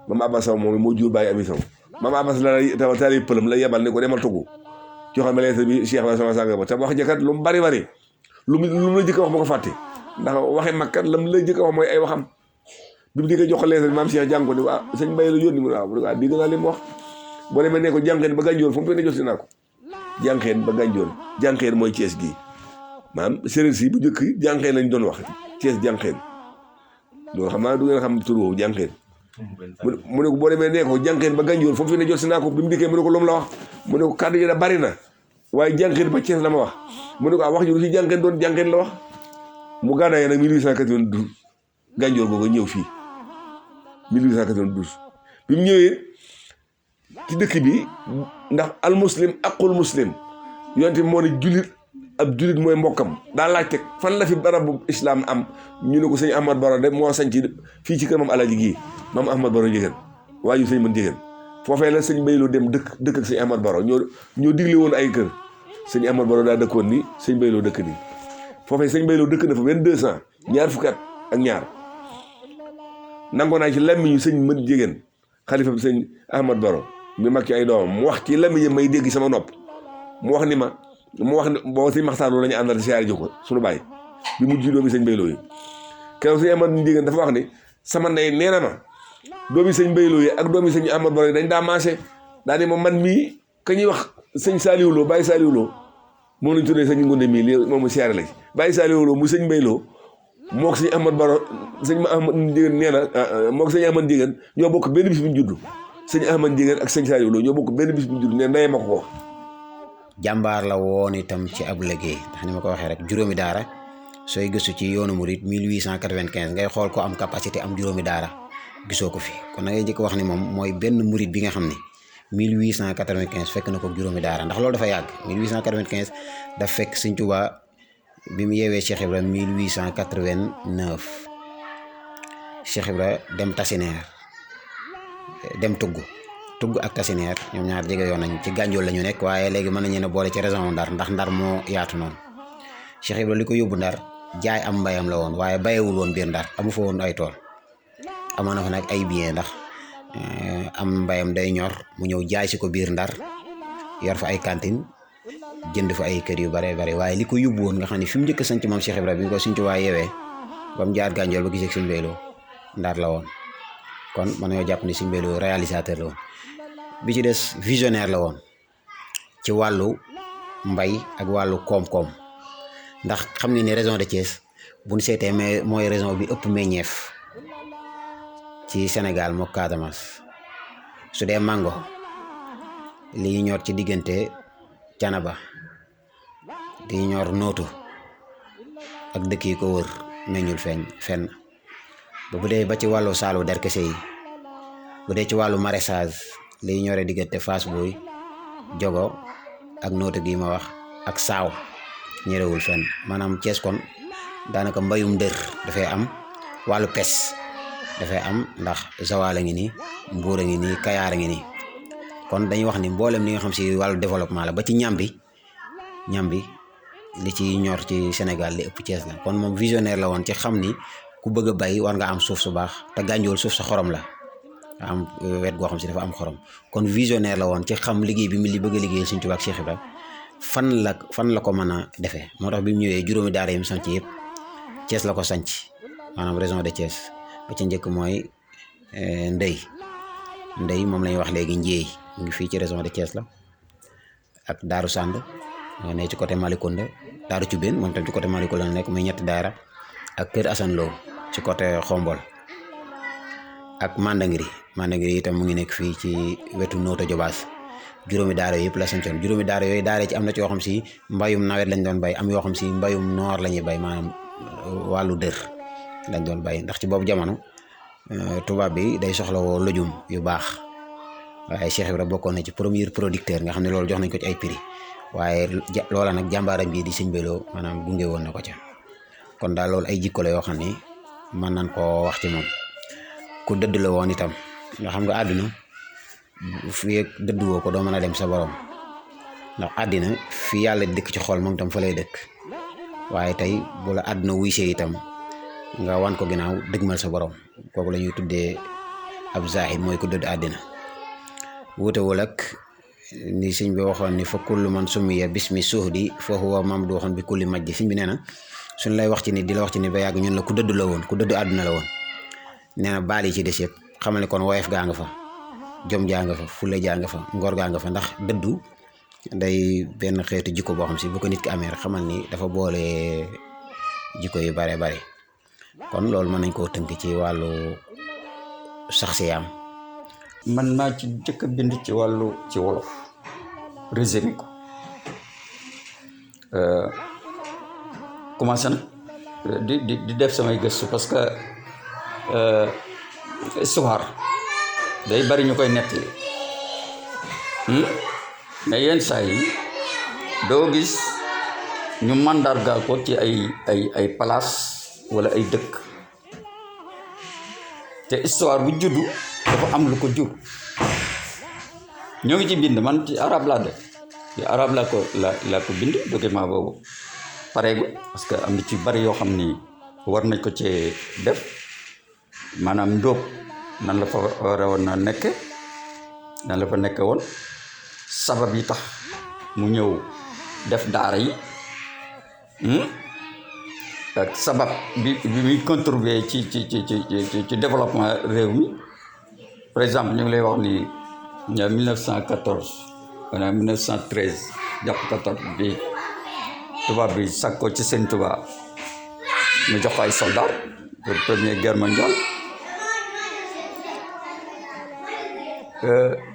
maam Abba Sow moom moo jur bàyyi Ami Sow maam Abba Sow la taalibe Pëlëm la yebal ne ko demal tuggu joxal ma lettre bi Cheikh la sama sànga ba te wax jëkkat lu mu bari lu mu la jëkk a wax ba ko fàtte ndax waxe makkat lam la jëkk a wax mooy ay waxam bi mu dikkee jox ko lettre bi maam Cheikh jàng ko ne waaw sëñ Mbaye la yónni mu waaw dégg naa li mu wax boo demee ne ko jànqeen ba gànjoor fu mu ne jot si naa ko jànqeen ba gànjoor jànqeen mooy Thiès gii maanaam séréer si bu njëkk jànqeen lañ doon wax Thiès jànqeen loolu xam naa du ngeen xam tur woowu jànqeen mu ne ko boo demee ne ko jànqeen ba gànjoor fu mu ne jot si naa ko bi mu dikkee mu ne ko lu mu la wax mu ne ko kàddu yi da bari na waaye jànqeen ba Thiès la ma wax mu ne ko wax ñu lu ci jànqeen doon jànqeen la wax mu gàddaayee nag 1892 gànjoor googu ñëw fii 1892 bi mu ñëwee ci dëkk bi ndax al muslim aqul muslim yonte moo ne jullit ab jullit mooy mbokkam daa laaj teg fan la fi barabu islam am ñu ne ko sëñ Ahmad Baro de moo sañ ci fii ci kër maam Alaaji gii maam Ahmad Baro Njëgeen waaye sëñ mën Njëgeen foofee la sëñ Bayloo dem dëkk ak sëñ Ahmad Baro ñoo digle woon ay kër sëñ Ahmad Baro daa dëkkoon ni sëñ Bayloo dëkk nii foofee sëñ Bayloo dëkk na fa 22 ans ñaar fukki at ak ñaar nangoo naa ci làmmiñu sëñ mën Njëgeen xalifa bi sëñ Ahmad Baro mi mag ci ay doomam mu wax ci làmmiñam may dégg sama nopp mu wax ni boo sëñ Maxtaar Lo la ñu àndal siyaare ji ko suñu bàyyi bi mu ji doomi sëñ Bayloo yi keroog sëñ Ahmad Njëgeen dafa wax ni sama ndey nee na ma doomi sëñ Bayloo yi ak doomi sëñ Ahmad Baro yi dañ daa maase daa ne ma man mii ka ñuy wax sëñ Saliou Lo Baye Saliou Lo moom lañ tuddee sëñ Ngonde mii lii moom mu siyaare la ci Baye Saliou Lo mu sëñ Bayloo mook sëñ Ahmad Baro sëñ Ahmad Njëgeen nee na mook sëñ Ahmad Njëgeen ñoo bokk benn bis bu ñu judd sëñ Ahmad Njëgeen ak sëñ Saliou Lo ñoo bokk benn bis bu ñu judd ne ndey ma ko wax jàmbaar la woon itam ci ab liggéey ndax ni ma ko waxee rek juróomi daara sooy gëstu ci yoonu murit 1895 ngay xool ko am capacité am juróomi daara gisoo ko fi kon da ngay njëkk wax ni moom mooy benn murit bi nga xam ne 1895 fekk na ko juróomi daara ndax loolu dafa yàgg 1895 daf fekk sëñ Tuubaa bi mu yeewee Cheikh Ibra 1889 Cheikh Ibra dem Tasineer dem Tugg ak Tasineer ñoom ñaar jege yoon nañ ci Gànjool la ñu nekk waaye léegi mën nañu ne boole ci région Ndar ndax Ndar moo yaatu noonu Cheikh Ibra li ko yóbbu Ndar jaay am mbayam la woon waaye bayewul woon biir Ndar amu fa woon ay tool amoon na fa nag ay bien ndax am mbayam day ñor mu ñëw jaay si ko biir Ndar yor fa ay cantine jënd fa ay kër yu bare bare waaye li ko yóbbu woon nga xam ne fi mu njëkk a sanc moom Cheikh Ibra bi ko Sëñ Tuubaa yeewee ba mu jaar Gànjool ba gisee ak Sëñ Bayloo Ndar la woon kon mën nañoo jàpp ni Sëñ Bayloo réalisateur la woon bi ci des visionnaire la woon ci wàllu mbay ak wàllu koom-koom ndax xam nga ni région de Thiès bu ñu seetee mais mooy région bi ëpp meññeef ci Sénégal moo Casamance su dee mango li ñor ci diggante Canaba di ñor nootu ak dëkk yi ko wër meññul fenn bu dee ba ci wàllu saalu derkese yi bu dee ci wàllu maraîchage liy ñoree diggante Fass Boy Jogo ak nootu gi ma wax ak saaw ñorewul fenn maanaam Thiès kon daanaka mbayum dër dafay am wàllu pes dafay am ndax Joal a ngi nii Mbuur a ngi nii Kayaar a ngi nii kon dañuy wax ni mboolem li nga xam si wàllu développement la ba ci ñam bi li ci ñor ci Sénégal li ëpp Thiès la kon moom visionnaire la woon ci xam ni ku bëgg a bay war nga am suuf su baax te Gànjool suuf sa xorom la am wet goo xam si dafa am xorom kon visionnaire la woon ci xam liggéey bi mu li bëgg a liggéeyal Sëñ Tuubaa ak Cheikh Ibra fan la ko mën a defee moo tax bi mu ñëwee juróomi daara yi mu sanc yëpp Thiès la ko sanc maanaam région de Thiès ba ci njëkk mooy Ndey moom la ñuy wax léegi Njéey mu ngi fii ci région de Thiès la ak Daaru Sànd moo ne ci côté Malicounda Daaru Cubeen moom tam ci côté Malicounda la nekk muy ñetti daara ak Kër Assane Lo ci côté Xombol ak Mandangiri itam mu ngi nekk fii ci wetu Notto Diobass juróomi daara yëpp la sancoon juróomi daara yooyu daara ci am na ci yoo xam si mbayum nawet lañ doon bay am yoo xam si mbayum noor la ñuy bay maanaam wàllu dër lañ doon bay ndax ci boobu jamono tubaab bi day soxla woo lujum yu baax waaye Cheikh Ibra bokkoon na ci premier producteur nga xam ne loolu jox nañ ko ci ay prix waaye loola nag jàmbaaram bii di Sëñ Bayloo maanaam gunge woon na ko ca kon daal loolu ay jikko la yoo xam ni mën nañ koo wax ci moom ku dëdd la woon itam nga xam nga àdduna fii ak dëdduwoo ko doo mën a dem sa borom ndax àddina fi yàlla dëkk ci xol moom tam fa lay dëkk waaye tey bu la àdduna wuy see itam nga wan ko ginnaaw dëgmal sa borom kooku la ñuy tuddee ab zahid mooy ko dëdd àddina wutewul ak ni sëñ bi waxoon ni fa kullu man sumiya bismi suhdi fa huwa mamduxan bi kulli majdi sëñ bi nee na suñ lay wax ci nit di la wax ci nit ba yàgg ñun la ku dëdd la woon ku dëdd àdduna la woon nee na baal yi ci des yëpp xamal ne kon woyof gaa nga fa jom jaa nga fa fulle jaa nga fa ngor gaa nga fa ndax dëddu day benn xeetu jikko boo xam si bu ko nit ki amee rek xamal ni dafa boole jikko yu bare bare kon loolu mën nañ koo tënk ci wàllu sax si yaam man maa ci jëkk a bind ci wàllu ci wolof résumé ko commencé nag di def samay gëstu parce que histoire day bari ñu koy nettali mais yenn saa yi doo gis ñu mandargaal ko ci ay place wala ay dëkk te histoire bu juddu dafa am lu ko jur ñoo ngi ci bind man ci arab laa def ci arab laa ko bind document boobu pareegul parce que am na ci bari yoo xam ni war nañ ko ci def maanaam ndóob nan la fa war a woon a nekke nan la fa nekke woon sabab yi tax mu ñëw def daara yi ak sabab bi muy contribuer ci développement réew mi par exemple ñu ngi lay wax ni 1914 wala 1913 jàpp 14 bi tubaab bi sàkkoo ci seen tubaab mu jox ko ay soldats pour première guerre mondiale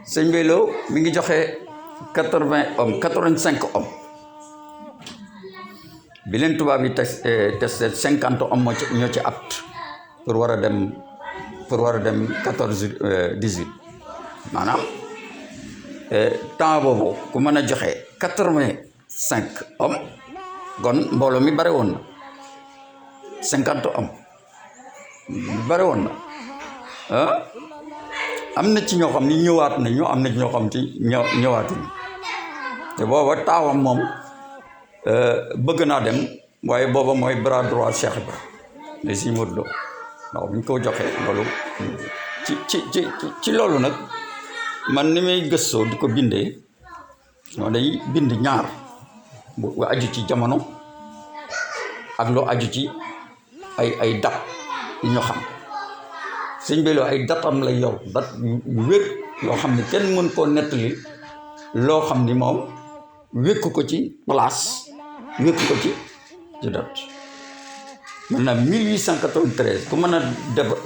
sëñ Bello mi ngi joxe 80 hommes 85 hommes bi leen tubaab yi testé 50 hommes ñoo ci apte pour war a dem 14 18 maanaam temps boobu ku mën a joxe 85 hommes kon mbooloo mi bare woon na 50 hommes bare woon na am na ci ñoo xam ni ñëwaat nañu am na ci ñoo xam ci ñëwaatuñu te booba taawam moom bëgg naa dem waaye booba mooy bras droit Cheikh Ibra ne si Modou Lo ndax bu ñu ko joxee loolu ci loolu nag man ni may gëstoo di ko bindee noo day bind ñaar bu aju ci jamono ak loo aju ci ay dat yu ñu xam sëñ Bello ay datam lay yor dat yu wér yoo xam ne kenn mën koo nettali loo xam ni moom wékku ko ci place wékku ko ci dat maanaam 1893 ku mën a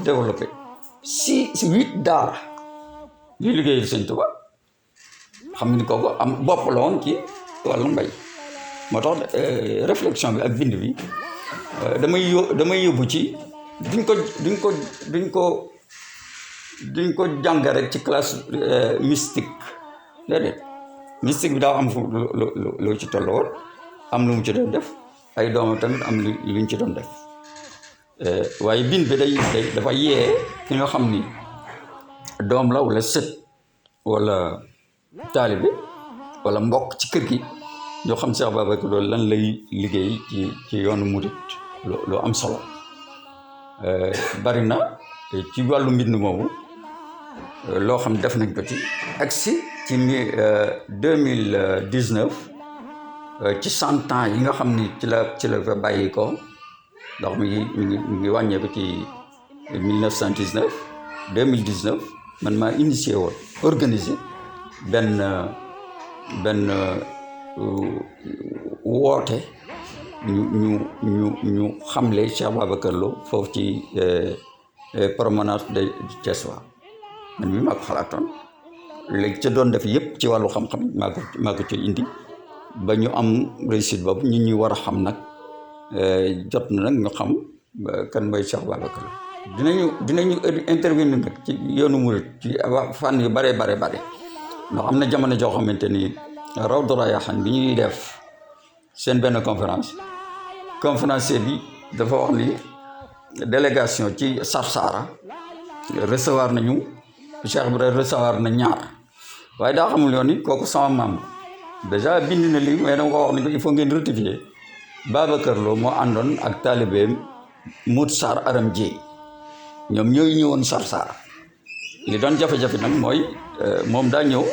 développé 8 daara yu liggéeyal sëñ Tuba xam ni kooku am bopp la woon ci wàllu mbay moo tax réflexion bi ak bind bi damay yóbbu ci duñ ko jàng rek ci classe mystique déedéet mystique bi daaw am fu lu ci toll woon am lu mu ci doon def ay doomam tamit am luñ ci doon def waaye bind bi dafa yee ki nga xam ni doom la wala sët wala taalibe wala mbokk ci kër gi ñoo xam Cheikh Babacar loolu lan lay liggéey ci yoonu murit lu am solo bari na ci wàllu mbind moomu loo xam def nañ ko ci agsi ci 2019 ci 100 ans yi nga xam ni ci la fa bàyyi ko ndax mi ngi wàññeeku ci 1919 2019 man maa initié woon organisé benn woote ñu xamle Cheikh Babacar Lo foofu ci promenade de Thiès wa man mi maa ko xalaatoon léegi ca doon def yëpp ci wàllu xam-xam maa ko ci indi ba ñu am réussite boobu ñu war a xam nag jot na nag ñu xam kan mooy Cheikh Babacar Lo dinañu intervenir nag ci yoonu murit ci fànn yu bare ndax am na jamono joo xamante ni Rawdu Rayaaxaan bi ñuy def seen benn conférencier bi dafa wax ni délégation ci Sarsara recevoir nañu Cheikh Ibrahima recevoir na ñaar waaye daa xamul yoon ni kooku sama maam déjà bind na lii mais dama ko wax ni ko il faut ngeen rectifier Babacar Lo moo àndoon ak taalibeem Mout Sarr Aram Dieye ñoom ñooy ñëwoon Sarsara li doon jafe-jafe nag mooy moom daa ñëw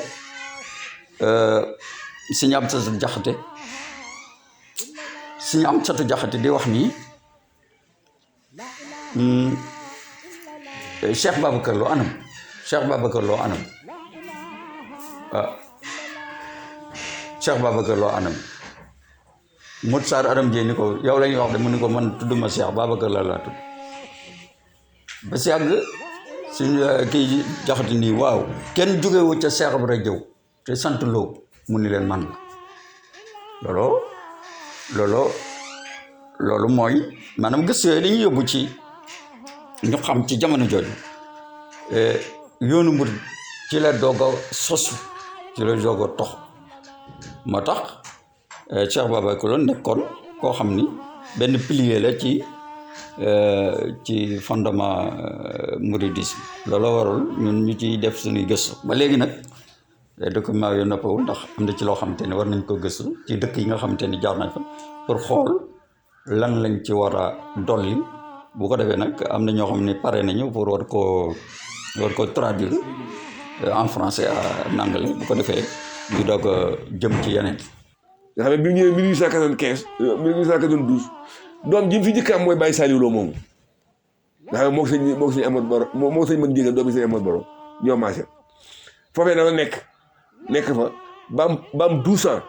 Sëñ Amsatu Jaxate di wax nii Cheikh Babacar Lo anam Cheikh Babacar Lo anam Cheikh Babacar Lo anam Mout Sarr Aram Dieye ni ko yow la ñuy wax de mu ni ko man tudduma Cheikh Babacar la laa tudd ba si yàgg suñ kii Jaxate nii waaw kenn jógewu ca Cheikh Ibra Jëw te sant Lo mu ni leen man la loolu mooy maanaam gëstu yooyu dañuy yóbbu ci ñu xam ci jamono jooju yoonu murid ci la doog a sosu ci la doog a tox moo tax Cheikh Babacar Lo nekkoon koo xam ni benn pilier la ci fondement mouridisme loolu waral ñun ñu ciy def suñuy gëstu ba léegi nag document yu noppawul ndax am na ci loo xamante ni war nañ ko gëstu ci dëkk yi nga xamante ni jaar nañ fa pour xool lan lañ ci war a dolli bu ko defee nag am na ñoo xam ne pare nañu pour war ko traduire en français en anglais bu ko defee ñu doog a jëm ci yeneen. nga xam ne bi mu ñëwee 1895 1892 doom ji mu fi njëkk am mooy Baye Saliou Lo moomu nga xam ne moo sëñ Amadou Baro moo sëñ mën jégal doom bi sëñ Amadou Baro ñoo maase foofee dana nekk fa ba am 12 ans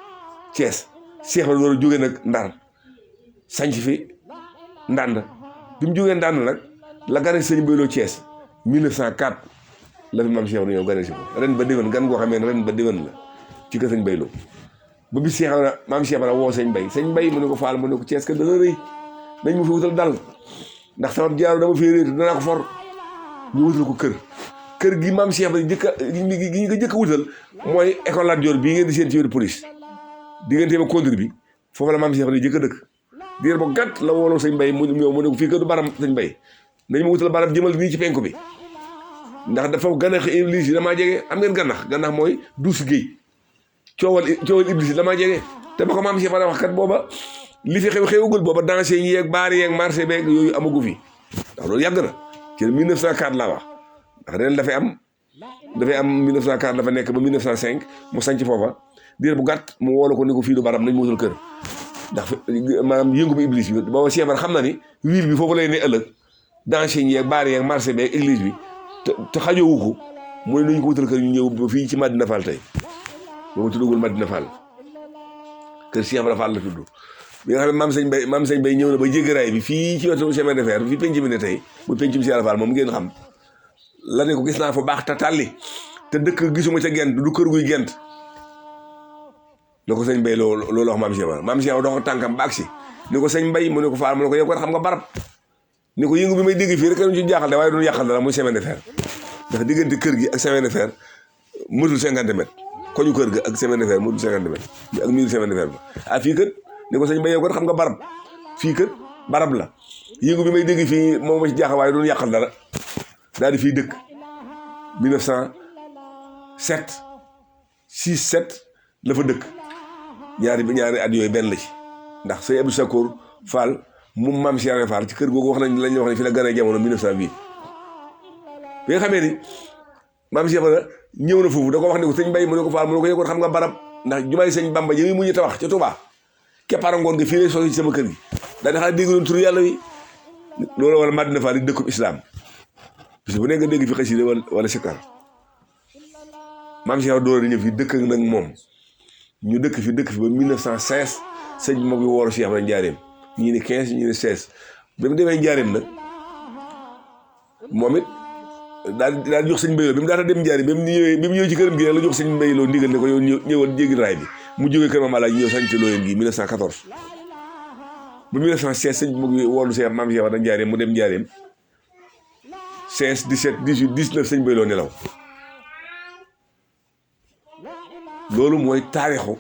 Thiès Cheikh la door a jógee nag Ndar sanc fi Ndande bi mu jógee Ndande nag la gane sëñ Mbayloo Thiès 1904 la fi maam Cheikh ñëw gane si ko ren ba déwén gan goo xamee ne ren ba déwén la ci kër sëñ Mbayloo ba bi Cheikh na maam Cheikh na woo sëñ Mbay mu ne ko Faal mu ne ko Thiès ka dana rëy nañ ma fi wutal dal ndax sama jaaru dama fee réer danaa ko for ñu wutal ko kër gi maam Cheikh ba gi ñu ko jëkk a wutal mooy école Lat Dior bii ngeen di seen ci wetu police diggante ma conduire bi foofu la maam Cheikh ba jëkk a dëkk diir bu gàtt la wooloo sëñ Mbay mu ñëw mu ne ko fii kër du baram sëñ Mbay nañ ma wutal baram jëmal nii ci penku bi ndax dafa gànnax iblis yi damaa jege am ngeen gànnax mooy duusi géej coowal iblis yi damaa jege te ba ko maam Cheikh ba wax kat booba li fi xewagul booba danger yi yeeg baar yeeg marché beeg yooyu amagu fi ndax loolu yàgg na ci 1904 laa wax ndax ren dafay am 1904 dafa nekk ba 1905 mu sanc foofa diir bu gàtt mu woolu ko ni ko fii du baram nañ mu wutal kër ndax maanaam yëngu bi iblis bi booba Cheikh Bara xam na ni wiil bi foofu lay ne ëllëg danger yi yeeg baar yeeg marché beeg église bi te xajoowu ko mu ne nañ ko wutal kër ñu ñëw ba fii ci Madina Fall tey boobu tuddagul Madina Fall kër Cheikh Bara Fall la tudd bi nga xam ne maam sëñ Bay ñëw na ba jéggi raay bi fii ci wetu chemin de fer fii penc bi ne tey muy pencum Cheikh Bara Fall moom ngeen xam la ne ko gis naa fa baax te tàlli te dëkk gisuma ca gent du kër guy gent la ko sëñ Bay loolu wax maam Cheikh Bara maam Cheikh Bara dox ko tànkam ba agsi ni ko sëñ Bay mu ne ko Fall mu ne ko yow ko xam nga barab ni ko yëngu bi may dégg fii rek ñu ci jaaxal de waaye duñu yàqal dara muy chemin de fer ndax diggante kër gi ak chemin de fer mëtul 50 mètres koñu kër ga ak chemin de fer mëtul 50 mètres ak miiru chemin de fer ba fii kër ni ko sëñ Bay yow ko xam nga barab fii kër barab la yëngu bi may dégg fii moom ma ci jaaxal waaye duñu yàqal dara daal di fii dëkk 1907 6 7 la fa dëkk ñaari at yooyu benn la ci ndax sëñ Abdou Sakour Fall moom maam Cheikh Fall ci kër googu wax nañ lañ wax ne fi la gën a jamono 1908 bi nga xamee ni maam Cheikh Bara ñëw na foofu da ko wax ne ko sëñ Bay mu ne ko Fall mu ne ko yëgoon xam nga barab ndax jumaay sëñ Bamba yi mu ñu tabax ca Touba keppaara ngoon nga fii lay sosi ci sama kër gi daal di xanaa dégg doon tur yàlla wi loolu wala Madina Fall di dëkkub islam bis bu ne nga dégg fi xasida wala sikar maam Cheikh door a ñëw fi dëkk nag moom ñu dëkk fi ba 1916 sëñ bi mag bi woolu Cheikh Bara njaareem ñii ni 15 ñii ni 16 ba mu demee njaareem nag moom it daal jox sëñ Mbayloo bi mu daata dem njaareem bi mu ñëwee ci këram gi la jox sëñ Mbayloo ndigal ne ko yow ñëwal jéggi raay bi mu jógee kër Maam Alaaji ñëw sañ ci looyeen gi 1914 ba 1916 sëñ bi mag bi woolu Cheikh maam Cheikh Bara njaareem mu dem njaareem 16 17 18 19 sëñ Mbayloo nelaw loolu mooy taarixu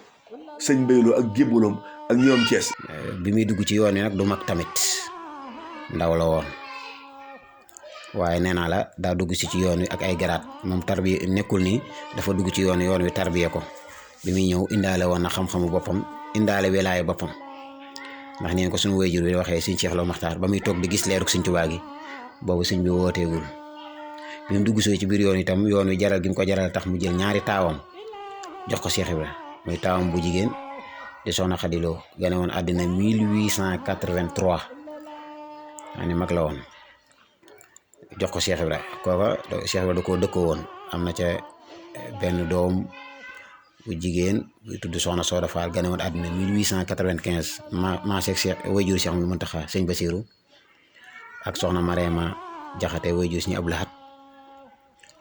sëñ Mbayloo ak jébbaloom ak ñoom Thiès. bi muy dugg ci yoon wi nag du mag tamit ndaw la woon waaye nee naa la daa dugg ci yoon wi ak ay garaat moom tarbiya nekkul ni dafa dugg ci yoon wi tarbiya ko bi muy ñëw indaale woon na xam-xamu boppam indaale welaayu boppam ndax neen ko suñu wayjur bi waxee sëñ Cheikh Lo Maxtaar ba muy toog di gis leeruk sëñ Tuubaa gi boobu sëñ bi wooteegul bi mu dugg soo ci biir yoon itam yoon wi jaral gi mu ko jaral tax mu jël ñaari taawam jox ko Cheikh Ibra muy taawam bu jigéen di soxna Xadi Lo gane woon àddina 1883 ani mag la woon jox ko Cheikh Ibra kooka Cheikh Ibra da koo dëkkoo woon am na ca benn doom bu jigéen bu tudd soxna Sooda Faal gane woon àddina 1895 maa seeg Cheikh wayjur Cheikh Ahmadou Muntaxa sëñ Basiru ak soxna Marema Jaxate wayjur sëñ Abdou Lahad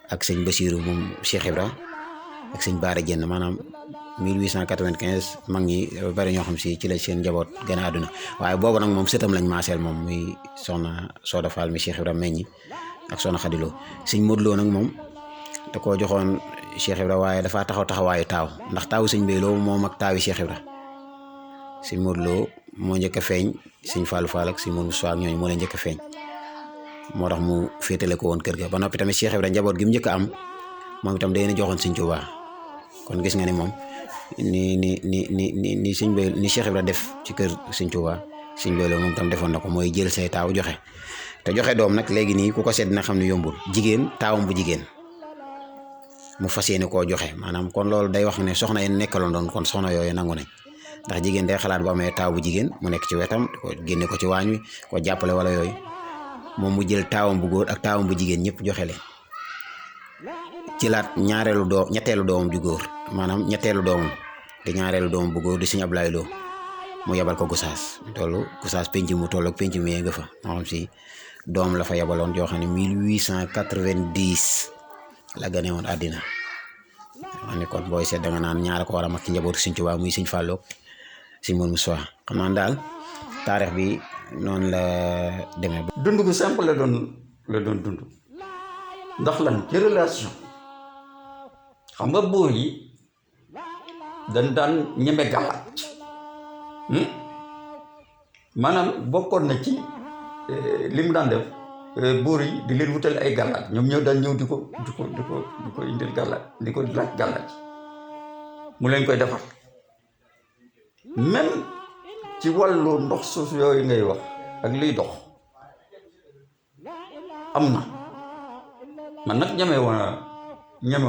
ak sëñ Basiru moom Cheikh Ibra ak sëñ Baara Jenn maanaam 1895 mag ñi bari ñoo xam si ci la seen njaboot gën a àdduna waaye boobu nag moom sëtam lañ maaseel moom muy soxna Sooda Faal mi Cheikh Ibra meññi ak soxna Xadi Lo sëñ Modou Lo nag moom da koo joxoon Cheikh Ibra waaye dafa taxawaayu taaw ndax taawu sëñ Bay Lo moom ak taawi Cheikh Ibra sëñ Modou Lo moo njëkk a feeñ sëñ Fallou Fall ak sëñ Modou Moussa ak ñooñu moo leen njëkk a feeñ moo tax mu féetale ko woon kër ga ba noppi tamit Cheikh Ibra njaboot gi mu njëkk a am moom itam day na joxoon sëñ Tuubaa kon gis nga ni moom ni sëñ Bay ni Cheikh Ibra def ci kër sëñ Tuubaa sëñ Bay Lo moom tam defoon na ko mooy jël say taaw joxe te joxe doom nag léegi nii ku ko seet dina xam ne yombul jigéen taawam bu jigéen mu fas yéene koo joxe maanaam kon loolu day wax ne soxna yi nekkaloon doon kon soxna yooyu nangu nañ ndax jigéen day xalaat bu amee taaw bu jigéen mu nekk ci wetam ko génne ko ci waañ wi ko jàppale wala yooyu moom mu jël taawam bu góor ak taawam bu jigéen ñëpp joxe leen ci laat ñetteelu doomam ju góor maanaam ñetteelu doomam di ñaareelu doomam bu góor di sëñ Ablaye Lo mu yebal ko Gosaas penc mu toll ak penc mi nga fa moo xam si doom la fa yebaloon joo xam ne 1890 la gane woon àddina ma ne kon booy seet da nga naan ñaara ko war a mag ci njabootu sëñ Tuubaa muy sëñ Fallou sëñ Modou Moussa xam naa daal taarix bi noonu la demee. dund gu simple la doon dund ndax lan ci relation xam nga buur yi dañ daan ñeme gàllaaj maanaam bokkoon na ci li mu daan def buur yi di leen wutal ay gàllaaj ñoom ñëw daan ñëw di ko indil gàllaaj di ko laaj gàllaaj mu leen koy defar même ci wàllu ndox suuf yooyu ngay wax ak liy dox am na man nag ñeme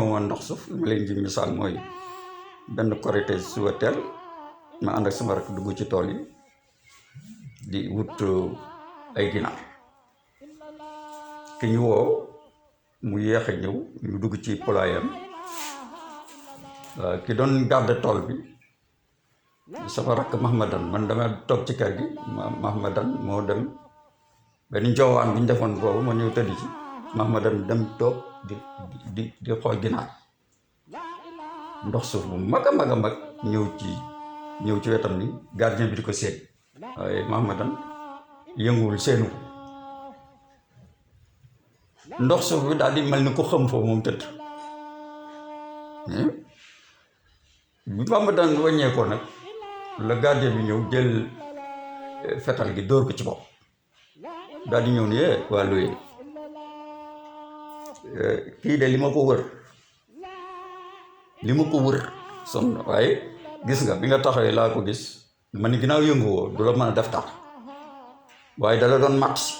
woon ndox suuf li ma leen ji misaal mooy benn korité suba teel ma ànd ak sama rakk dugg ci tool yi di wut ay ginaar ki ñu woo mu yéex a ñëw ñu dugg ci polaayam ki doon garde tool bi sama rakk Mahmadan man dama toog ci kër gi Mahmadan moo dem benn njoowaan bi ñu defoon boobu ma ñëw tëdd ci Mahmadan dem toog di xool ginaar ndox suuf bu mag a mag ñëw ci wetam ni gardien bi di ko seet waaye Mahmadan yënguwul seenu ndox suuf bi daal di mel ni ko xam foofu moom tëdd bi Mahmadan wàññeekoo nag la gardien bi ñëw jël fetal gi dóor ko ci bopp daal di ñëw ni waa Loye kii de li ma ko wër sonn waaye gis nga bi nga taxawee laa ko gis ma ni ginnaaw yënguwoo du la mën a def dara waaye dala doon matt si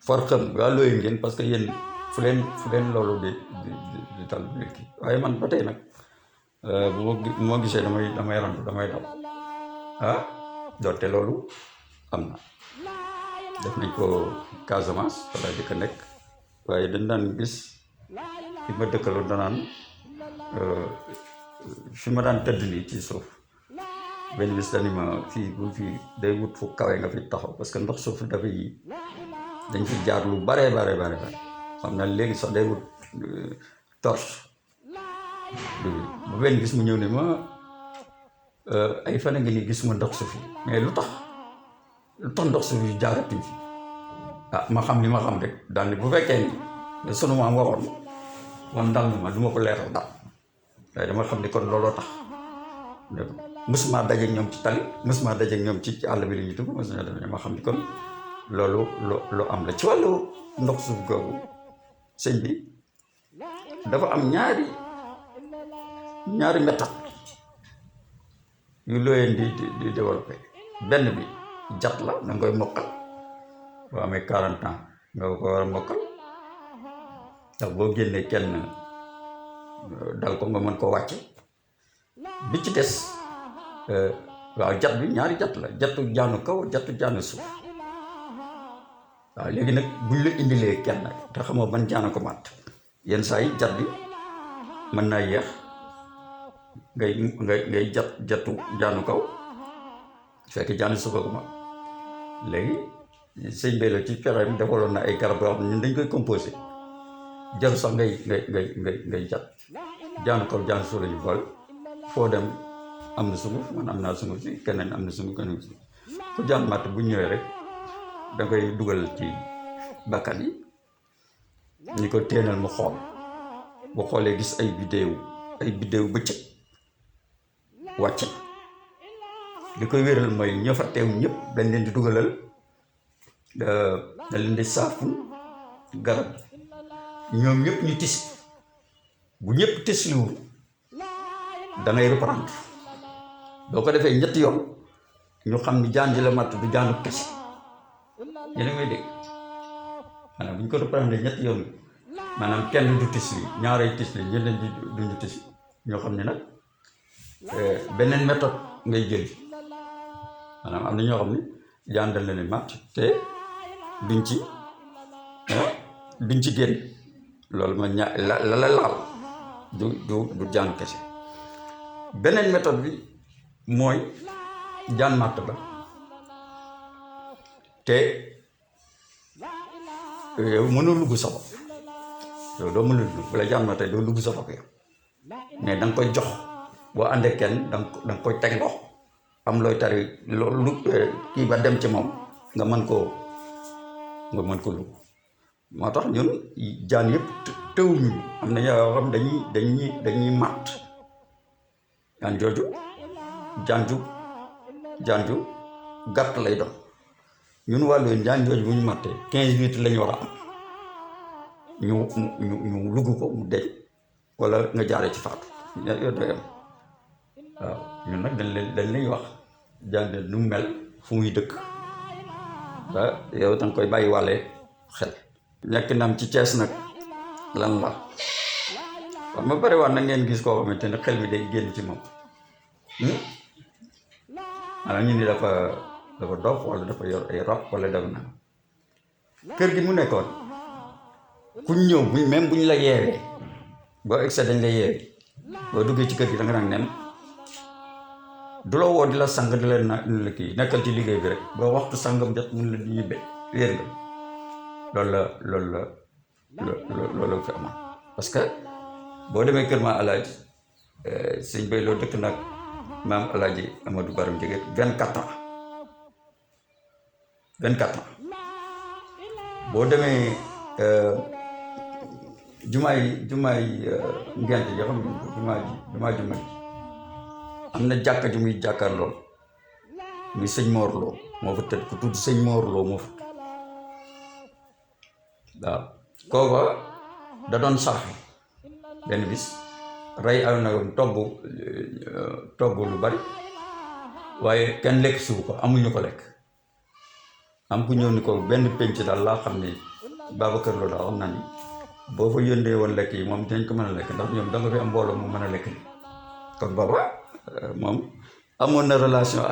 for xam waa Loye ngeen parce que yéen fu leen loolu di dal léegi waaye man ba tey nag bu ma gisee damay randu damay daw doonte loolu am na def nañ ko Casamance wala di ko nekk waaye dañ daan gis fi ma dëkkaloon danaan fi ma daan tëdd nii ci suuf benn bis dani ma fii bu fii day wut fu kawe nga fi taxaw parce que ndox suuf dafa yi dañ fi jaar lu bare xam na léegi sax day wut torche bu benn gis mu ñëw ne ma ay fan a ngi nii gisuma ndox suuf yi mais lu tax ndox suuf yi jaaratuñ fi ma xam li ma xam rek daal ni bu fekkee ni sunu maam waxoon man dal na ma du ma ko leeral daal waaye dama xam ni kon looloo tax mësuma dajeeg ñoom ci tali mësuma dajeeg ñoom ci àll bi li ñu dugg ma xam ni kon loolu lu am la ci wàllu ndox suuf googu sëñ bi dafa am ñaari méthode yu looyeen di développé. benn bi jat la da nga koy mokkal boo amee 40 ans nga ko war a mokkal ndax boo génnee kenn dal ko nga mën ko wàcce. bi ci des waaw jat bi ñaari jat la jatu jaanu kaw jatu jaanu suuf. waaw léegi nag buñ la indilee kenn te xamoo ban jaana ko màtt yenn saa yi jat bi mën naa yéex ngay jatu jaanu kaw fekk jaanu suuf ko ma léegi sëñ Bello ci pexeem defaloon na ay garab yoo xam ne ñun dañ koy composé jaru sax ngay jat jaanu kaw jaanu suuf lañu boole foo dem am na sunguf man am naa sunguf si keneen am na sunguf keneen si ku jaan màtt bu ñëwee rek da koy dugal ci bakkan yi ñu ko téenal mu xool bu xoolee gis ay biddéew bëccëg wàcc li koy wéral mooy ñoo fa teew ñëpp dañ leen di dugalal dañ leen di saafu garab ñoom ñëpp ñu tis bu ñëpp tisliwul da ngay reprendre boo ko defee ñetti yoon ñu xam ni jaan ji la matt du jaanu kese yéen a ngay dégg maanaam bu ñu ko reprendre ñetti yoon maanaam kenn du tisli ñaaree tisli ñeneen ñi duñu tisli ñoo xam ne nag beneen méthode ngay jël maanaam am na ñoo xam ne jaan dal leen matt te duñ ci génn loolu ma la laal du jaan kese. beneen méthode bi mooy jaan matt la te yow mënoo lugg sa bopp yow doo mën a lugg bu la jaan mattee doo lugg sa bopp yow mais da nga koy jox boo àndee kenn da nga koy teg ndox am looy tari loolu kii ba dem ci moom nga mën ko lugg. moo tax ñun jaan yëpp tëwuñu am na yoo xam dañuy matt jaan jooju jaan ju gàtt lay doon ñun wàllu jaan jooju bu ñu mattee 15 minutes lañu war a am ñu lugg ko mu deñ wala nga jaaree ci faatu yooyu doy am waaw ñun nag dañ lay wax jaan nu mel fu muy dëkk ba yow danga koy bàyyi wàlle xel. nekk naam ci Cees nag lan la wax ma bari waan na ngeen gis koo xamante ne xel mi day génn ci moom maanaam ñu ni dafa dof wala dafa yor ay rab wala dafa na kër gi mu nekkoon kuñ ñëw buñ la yeewee boo egg dañ la yeewee boo duggee ci kër gi da nga naan nem du la woo di la sang di leen la kii nekkal ci liggéey bi rek boo waxtu sangam jot mun la di ñibbe wéer nga loolu la fi amoon parce que boo demee kër ma alaaji sëñ Bay loo dëkk nag maam alaaji Amadou Baram Jigéen 24 ans boo demee jumaay ngent yoo xam ne jumaa am na jàkka ju muy jàkkaar lool muy sëñ Moor Lo moo fa tëdd ku tudd sëñ Moor Lo moo fa waaw kooka da doon sarxe benn bis rey aw na togg lu bari waaye kenn lekk siwu ko amuñu ko lekk am ku ñëw ni ko benn penc daal laa xam ni Babacar Lo daal xam naa ni boo fa yóndee woon lekk yi moom dinañ ko mën a lekk ndax ñoom da nga fi am mbooloo mu mën a lekk ni kon booba moom amoon na relation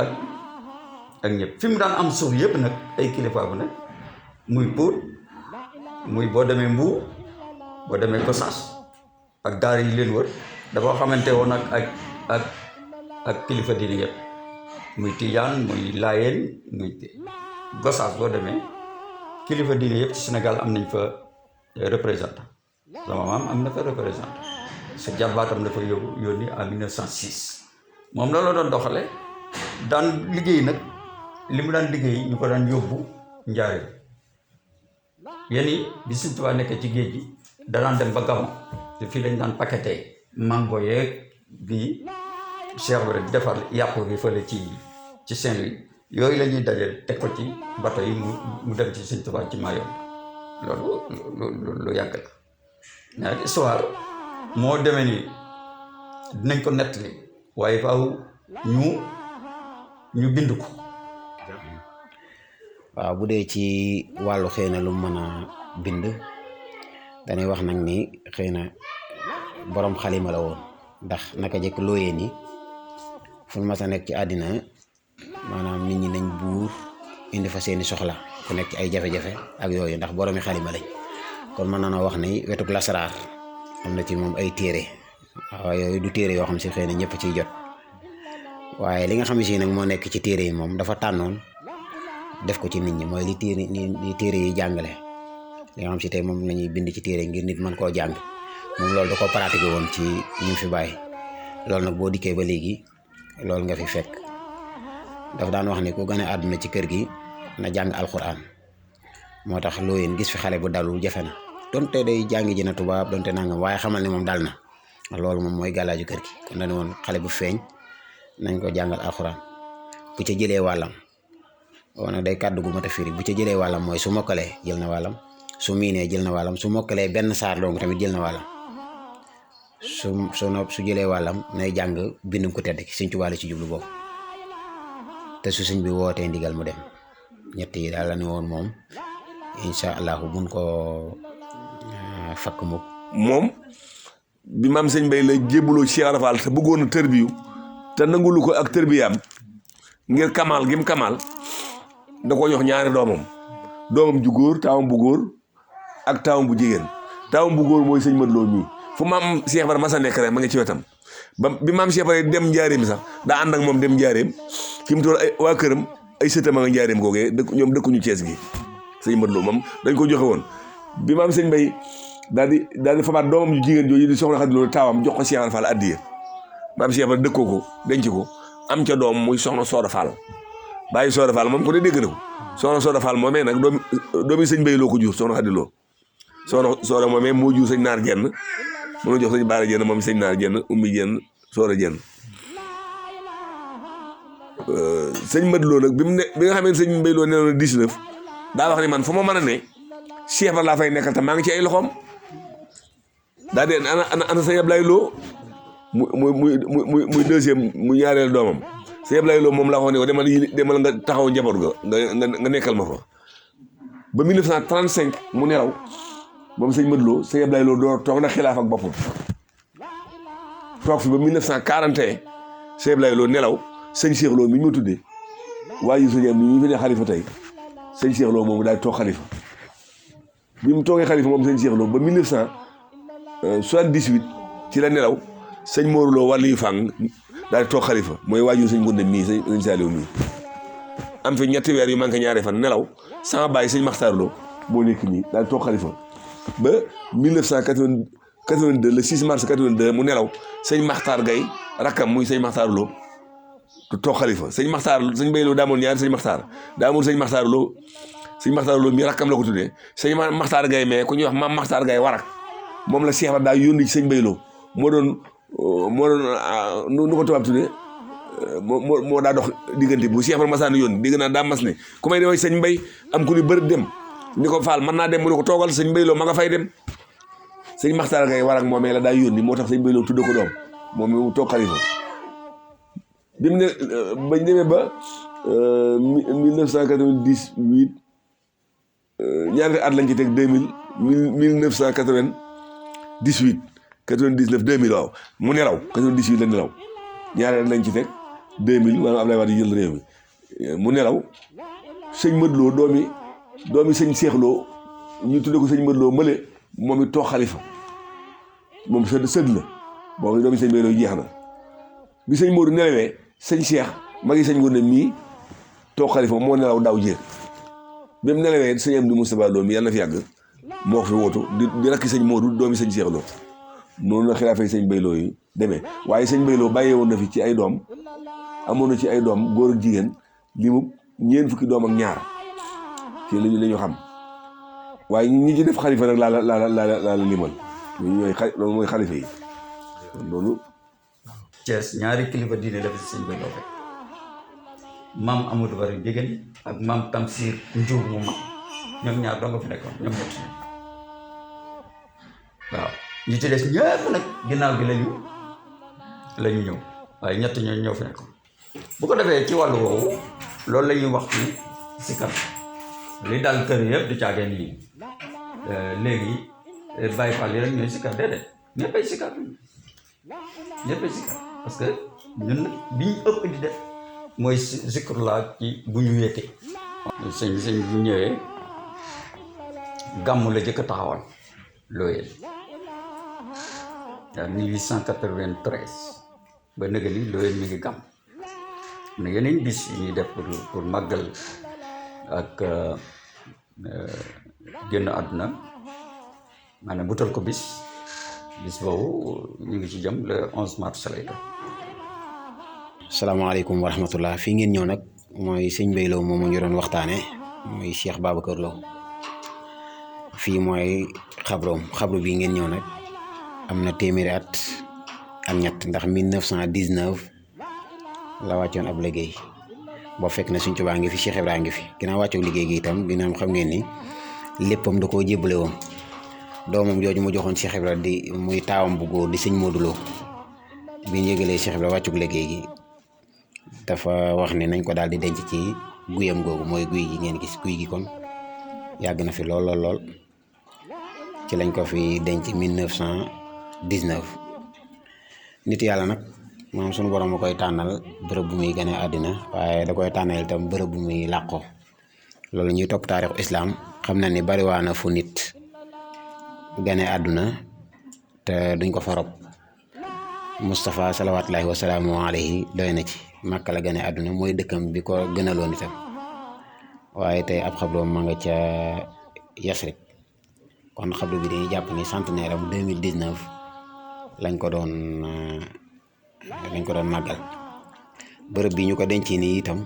ak ñëpp fi mu daan am suuf yëpp nag ay kilifa bu ne muy Pout muy boo demee Mbuur boo demee Gossas ak daara yi leen wër dafa xamante woon ak kilifa diine yëpp muy Tijaan muy Laayeen muy Gossas boo demee kilifa diine yëpp ci Sénégal am nañ fa représentant sama maam am na fa représentant sa jarbaatam dafa yónni en 1906 moom la doon doxale daan liggéey nag li mu daan liggéey ñu ko daan yóbbu Njaaréem yéen yi bi Sëñ Tuubaa nekkee ci géej gi danaan dem ba Gabon te fii lañ daan paqueté mango yeeg bii Cheikh bi rek defar yàpp bi fële ci Saint-Louis yooyu la ñuy dajale teg ko ci bato yi mu dem ci Sëñ Tuubaa ci Mayombe loolu lu yàgg la ñaari histoire moo demee ni dinañ ko nettali waaye faaw ñu bind ko. waaw bu dee ci wàllu xëy na lu mën a bind dañuy wax nag ni xëy na borom xalima la woon ndax naka jëkk looyeen yi fu ñu mas a nekk ci àddina maanaam nit ñi nañ buur indi fa seeni soxla ku nekk ci ay jafe-jafe ak yooyu ndax boroomi xalima lañ kon mën na wax ni wetuk lasaraar am na ci moom ay téere waaw yooyu du téere yoo xam si xëy na ñëpp ciy jot waaye li nga xam si nag moo nekk ci téere yi moom dafa tànnoon def ko ci nit ñi mooy li téere yi jàngale li nga xam si tey moom la ñuy bind ci téere ngir nit mën koo jàng moom loolu da ko pratiqué woon ci ñu fi bàyyi loolu nag boo dikkee ba léegi loolu nga fi fekk dafa daan wax ni ku gën a àdduna ci kër gi na jàng alxuraan moo tax looyeen gis fi xale bu dalul jafe na donte day jàngi ji na tubaab donte nangam waaye xamal ni moom dal na loolu moom mooy gàllaaju kër gi kon dañu woon xale bu feeñ nañ ko jàngal alxuraan bu ca jëlee wàllam woon day kàddu gu métaphorique bu ca jëlee wàllam mooy su mokkalee jël na wàllam su miinee jël na wàllam su mokkalee benn saar dong tamit jël na wàllam su jëlee wàllam nay jàng bindum ko tedd ki Sëñ Tuubaa la ci jublu boobu te su sëñ bi wootee ndigal mu dem ñett yi daal la ne woon moom incha allahu buñ ko fakk mukk moom bi maam sëñ Mbay la jébbaloo Cheikh Ibra Fall te bëggoon a tërbiyu te nangulu ko ak tërbiyaam ngir kamal gim kamal da ko jox ñaari doomam ju góor taawam bu góor ak taawam bu jigéen taawam bu góor mooy sëñ Mat Lo mii fu maam Cheikh Ibra masa nekk rek ma ngi ci wetam bi maam Cheikh Ibra dem njaareem sax daa ànd ak moom dem njaareem fi mu toll ay waa këram ay sëtam a nga njaareem googee ñoom dëkkuñu Cees gi sëñ Mat Lo moom dañ ko joxe woon bi maam sëñ Mbay daal di fabaat doomam ju jigéen jooju di soxna Xadi Lo taawam jox ko Cheikh Ibra Fall addiya maam Cheikh Ibra dëkkoo ko denc ko am ca doom muy soxna Sooda Fall bàyyi Sooda Fall moom ko ne dégg na ko soxna Sooda Fall moomee nag doomi sëñ Mbay Lo ko jur soxna Xadi Lo soxna Sooda moomee moo jur sëñ Naar Jenn mënu jox sëñ Baara Jenn moom sëñ Naar Jenn ummi Jenn Sooda Jenn sëñ Mat Lo nag bi nga xamee sëñ Mbay Lo nee na 19 daa wax ni man fu ma mën a ne Cheikh Ibra laa fay nekkal te maa ngi ci ay loxoom daa dee ana sëñ Ablaye Lo muy deuxième muy ñaareel doomam sëñ Ablaye Lo moom laa wax ne ko demal nga taxaw njaboot ga nga nekkal ma fa ba 1935 mu nelaw moom sëñ Mat Lo sëñ Ablaye Lo door toog na xilaaf ak boppam toog fi ba 1941 sëñ Ablaye Lo nelaw sëñ Cheikh Lo mi ñu ma tuddee waaye sëñ am ni ñu fi ne xalifa tey sëñ Cheikh Lo moomu daal toog xalifa bi mu toogee xalifa moom sëñ Cheikh Lo ba 1978 ci la nelaw sëñ Mor Lo wàllu yu fàng daal di toog xalifa mooy waajur sëñ Ngunde mii sëñ Saliou mii am fi ñetti weer yu manqué ñaari fan nelaw sama baay sëñ Maxtaar Lo moo nekk nii daal di toog xalifa ba 1982 le 6 mars 82 mu nelaw sëñ Maxtaar Gay rakkam muy sëñ Maxtaar Lo toog xalifa sëñ Maxtaar sëñ Mbay Lo daa amoon ñaari sëñ Maxtaar daa amoon sëñ Maxtaar Lo mii rakkam la ko tuddee sëñ Maxtaar Gay mais ku ñuy wax maam Maxtaar Gay warak moom la Cheikh Ibra daa yónni ci sëñ Mbay Lo moo doon nu ko tubaab tuddee moo daa dox diggante bu Cheikh Ibra masaan yónni dégg naa daa mas ne ku may demee sëñ Mbay am ku ni bëri dem ni ko Faal mën naa dem mu ne ko toogal sëñ Mbay Lo ma nga fay dem sëñ Maxtaar Gay warak moomee la daa yónni moo tax sëñ Mbay Lo tudde ko doom moom mu toog xalifa bi mu ne bañ demee ba 1998 ñaari at lañ ci teg 1998 99 2000 waaw mu nelaw 98 la nelaw ñaari at lañ ci teg 2000 maanaam Abdoulaye Wade jël réew mi mu nelaw sëñ Mat Lo doomi sëñ Cheikh Lo ñu tudde ko sëñ Mat Lo mële moom it toog xalifa moom sëdd la boobu doomi sëñ Mbay Lo jeex na bi sëñ Modou nelawee sëñ Cheikh magi sëñ Ngoné mii toog xalifa moo nelaw daaw jéeg bi mu nelawee sëñ Amdi Moustapha Lo mi yàlla na fi yàgg moo ko fi wootu di rakki sëñ Modou doomi sëñ Cheikh Lo noonu la xilaafay sëñ Mbay Lo yi demee waaye sëñ Mbay Lo bàyyee woon na fi ci ay doom amoon na ci ay doom góor ak jigéen li mu ñeent fukki doom ak ñaar ci la ñu xam waaye ñi ci def xalifa nag laa limal loolu mooy xalifa yi loolu Cees ñaari kilifa diine la fi sëñ Mbay Lo fekk maam Amadou Bari Jigéen ak maam Tamsir Njuur mu mag ñoom ñaar doo nga fi nekkoon ñoom ñett waaw ñi ci des ñëpp nag ginnaaw gi lañu ñëw waaye ñett ñoo ñëw fi nekkoon bu ko defee ci wàllu woowu loolu la ñuy wax ci sikar li dal kër yëpp du caageen yi léegi Baay Faal yi rek ñooy sikar déedéet ñëppay sikar parce que ñun nag bi ñu ëpp di def mooy zikr laa ci bu ñu wéetee sëñ bu ñëwee gàmmu la jëkk a taxawal looyee yaa 1893 ba nëga ni looyee mi ngi gàmm na yeneen bis yi ñuy def pour màggal ak génn àdduna maanaam butal ko bis boobu ñu ngi ci jëm le 11 mars lay doon. salaamaaleykum wa rahmatullah fii ngeen ñëw nag mooy sëñ Mbaye Lo moom ñu doon waxtaane muy Cheikh Babacar Lo fii mooy xabru bii ngeen ñëw nag am na téeméeri at ak ñett ndax 1919 la wàccoon ab liggéey boo fekk na Sëñ Tuubaa ngi fi Cheikh Ibrahima ngi fi ginnaaw wàccoog liggéey gi itam ginnaaw xam ngeen ni léppam da koo jébbale woon doomam jooju mu joxoon Cheikh Ibrahima di muy taawam bu góor di sëñ Modou Lo bi ñu yëgalee Cheikh Ibrahima wàccoog liggéey gi dafa wax ne nañ ko daal di denc ci guyam googu mooy guy gi ngeen gis guy gi kon yàgg na fi lool ci lañ ko fi denc 1919 nit yàlla nag moom suñu borom a koy tànnal bërëb bu muy gane àddina waaye da koy tànnal itam bërëb bu muy làqoo loolu ñuy topp taarixu islam xam na ni bariwaana fu nit gane àdduna te duñ ko fa rob Moustapha salawaatullaahi wa salaamu alayhi doy na ci Makka la gane àdduna mooy dëkkam bi ko gënaloon itam waaye tey ab xabroom ma nga ca Yasrib kon xabru bi dañuy jàpp ni centenaire am 2019 lañ ko doon màggal bërëb bi ñu ko denc nii itam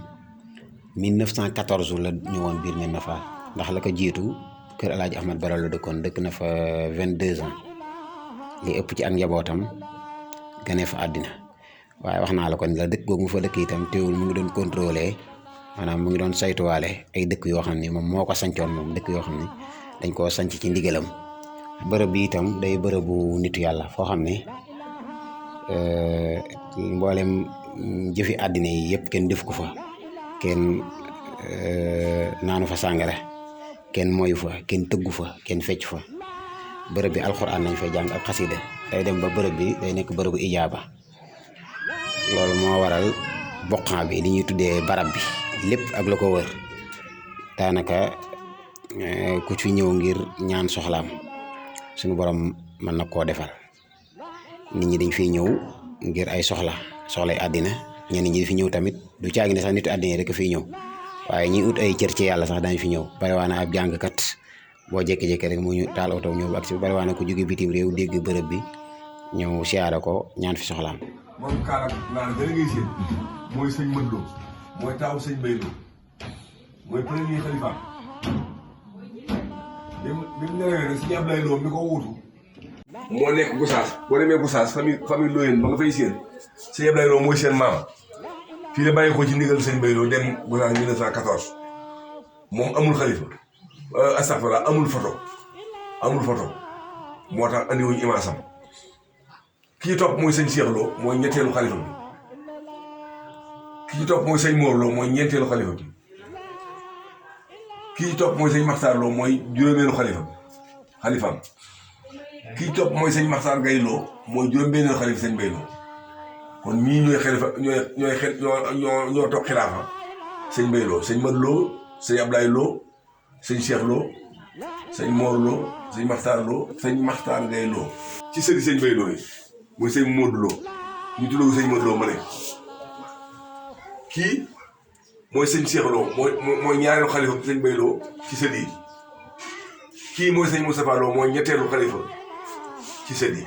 1914 la ñëwoon biir Médina Fall ndax la ko jiitu kër El Hadj Ahmad Baro la dëkkoon dëkk na fa 22 ans li ëpp ci ak njabootam gane fa àddina waaye wax naa la kon la dëkk googu mu fa dëkk itam teewul mu ngi doon contrôler maanaam mu ngi doon saytuwaale ay dëkk yoo xam ne moom moo ko sancoon moom dëkk yoo xam ne dañ koo sanc ci ndigalam bërëb bi itam day bërëbu nitu yàlla foo xam ne mboolem jëfi àddina yi yëpp kenn def ko fa kenn naanu fa sàngara kenn moyu fa kenn tëggu fa kenn fecc fa bërëb bi alxuraan nañ fay jàng ak xasida day dem ba bërëb bi day nekk bërëbu ijaaba loolu moo waral boqan bi li ñuy tuddee barab bi lépp ak la ko wër daanaka ku ci ñëw ngir ñaan soxlaam suñu borom mën na koo defal nit ñi dañ fiy ñëw ngir ay soxlay àddina ñenn ñi fi ñëw tamit du caagi ne sax nitu àddina rek fiy ñëw waaye ñi ut ay cër ci yàlla sax dañ fi ñëw bari waa na ab jàngkat boo jékki-jékki rek mu ñu taal oto ñëw ak si bari waa na ko jóge bitim réew dégg bërëb bi ñëw siyaare ko ñaan fi soxlaam. moom Kaolack naan gën a ngay seen mooy sëñ Modou Lo mooy taawu sëñ Mbaye Lo mooy premier xalifa bi mu newee rek sëñ Ablaye Lo mi ko wuutu moo nekk Gosaas boo demee Gosaas famille Loyeen ba nga fay seen sëñ Ablaye Lo mooy seen maam fii la bàyyi ko ci ndigal sëñ Mbaye Lo dem Gosaas 1914 moom amul xalifa astafurlah amul photo moo tax andiwuñu imaasam kii topp mooy sëñ Cheikh Lo mooy ñetteelu xalifa bi kii topp mooy sëñ Mor Lo mooy ñeenteelu xalifa bi kii topp mooy sëñ Maxtaar Lo mooy juróomeelu xalifaam kii topp mooy sëñ Maxtaar Gay Lo mooy juróom-benneelu xalifa sëñ Bay Lo kon ñii ñooy xalifa ñoo topp xilaafa sëñ Bay Lo sëñ Mad Lo sëñ Ablaye Lo sëñ Cheikh Lo sëñ Mor Lo sëñ Maxtaar Lo sëñ Maxtaar Gay Lo ci sëri sëñ Bay Lo yi mooy sëñ Modou Lo ñu tuddee ko sëñ Modou Lo ma ne kii mooy sëñ Cheikh Lo mooy ñaareelu xalifa sëñ Bay Lo ci sët yi kii mooy sëñ Moustapha Lo mooy ñetteelu xalifa ci sët yi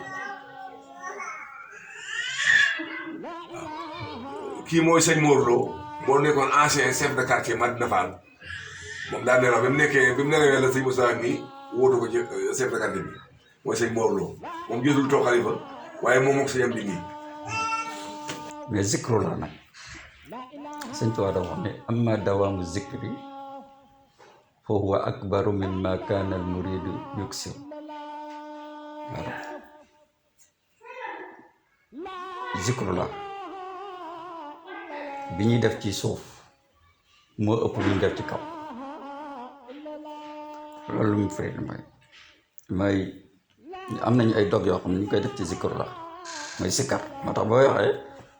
waaw kii mooy sëñ Mor Lo moo nekkoon ancien chef de quartier Madina Fall moom daa nelaw bi mu nelawee la sëñ Moustapha mi wóotu ko ci chef de quartier bi mooy sëñ Mor Lo moom jotul toog xalifa waaye moom mook sëñ am di nii mais zikru la nag Sëñ Tuubaa da wax ne amma dawaamu zikri fa huwa akbaru mimma kaana al muridu yuksir. waaw zikrullah bi ñuy def ci suuf moo ëpp lu ñu def ci kaw. loolu lu mu firi mooy am nañu ay dog yoo xam ne ñu koy def ci zikrullah mooy sikkar. moo tax boo waxee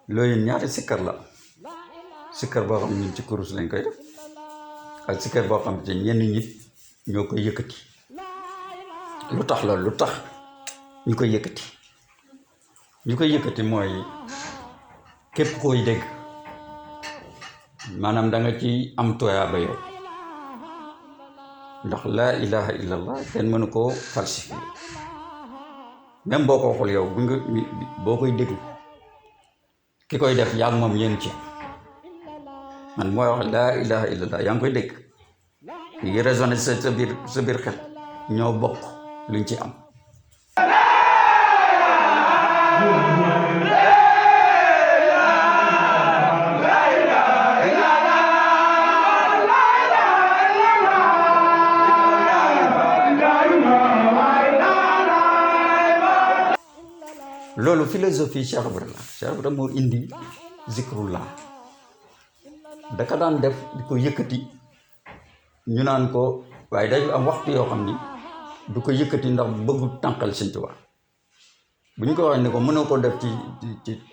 loolu ñaari sikkar la, sikkar boo xam ne ñun ci kurus lañ koy def ak sikkar boo xam ne ñenn nit ñoo koy yëkkati. lu tax loolu, lu tax ñu koy yëkkati, ñu koy yëkkati mooy képp koy dégg maanaam da nga ci am tuyaaba yow, ndax laa ilaha illallah kenn mënu koo falsifié. même boo ko waxul yow boo koy déglu ki koy def yaa ngi moom yéen ci man mooy wax laa ilaha illallah yaa ngi koy dégg ñu ngi raisonné sa biir xel ñoo bokk luñ ci am. loolu philosophie Cheikh Ibra moo indi zikrullah. daka daan def di ko yëkkati ñu naan ko waaye day am waxtu yoo xam ni du ko yëkkati ndax bëggu tànqal Sëñ Tuubaa. bu ñu ko waxee ni ko mënoo ko def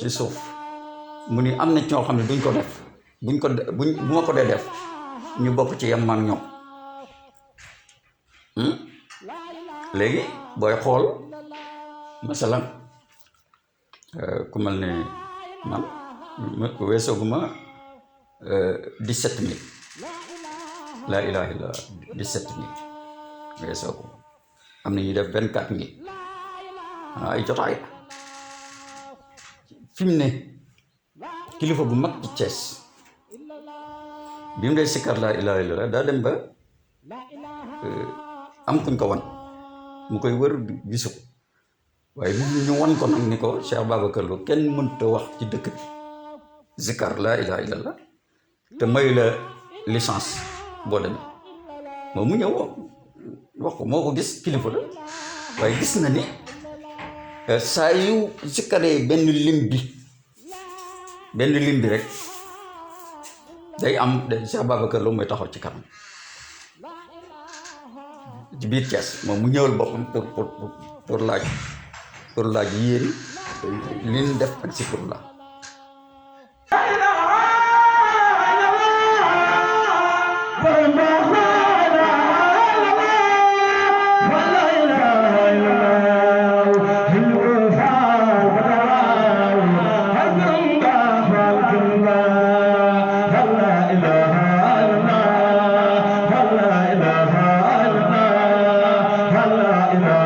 ci suuf mu ni am na ñoo xam ne duñ ko def bu ma ko dee def ñu bokk ci yem ak ñoom. léegi booy xool masalan ku mel ne man weesooguma 17 000 laa ilaha illa 17 000 weesooguma. am na ñuy def 24 000 ay jotaay la. fi mu ne kilifa bu mag ci Thiès bi mu dee sikkar laa ilaha illa daa dem ba am kuñ ko wan mu koy wër gisu ko waaye ñu wan ko nag ni ko Cheikh Babacar Lo kenn mënta wax ci dëkk bi zikkar laa ilaha illallah te mayu la licence boo demee. moom mu ñëw wax ko moo ko gis kilifa la waaye gis na ni saa yu zikkaree benn lim bi rek day am Cheikh Babacar Lo mooy taxaw ci kanam ci biir Thiès. moom mu ñëwal boppam pour laaj yéen li ñu def ak zikrullah. la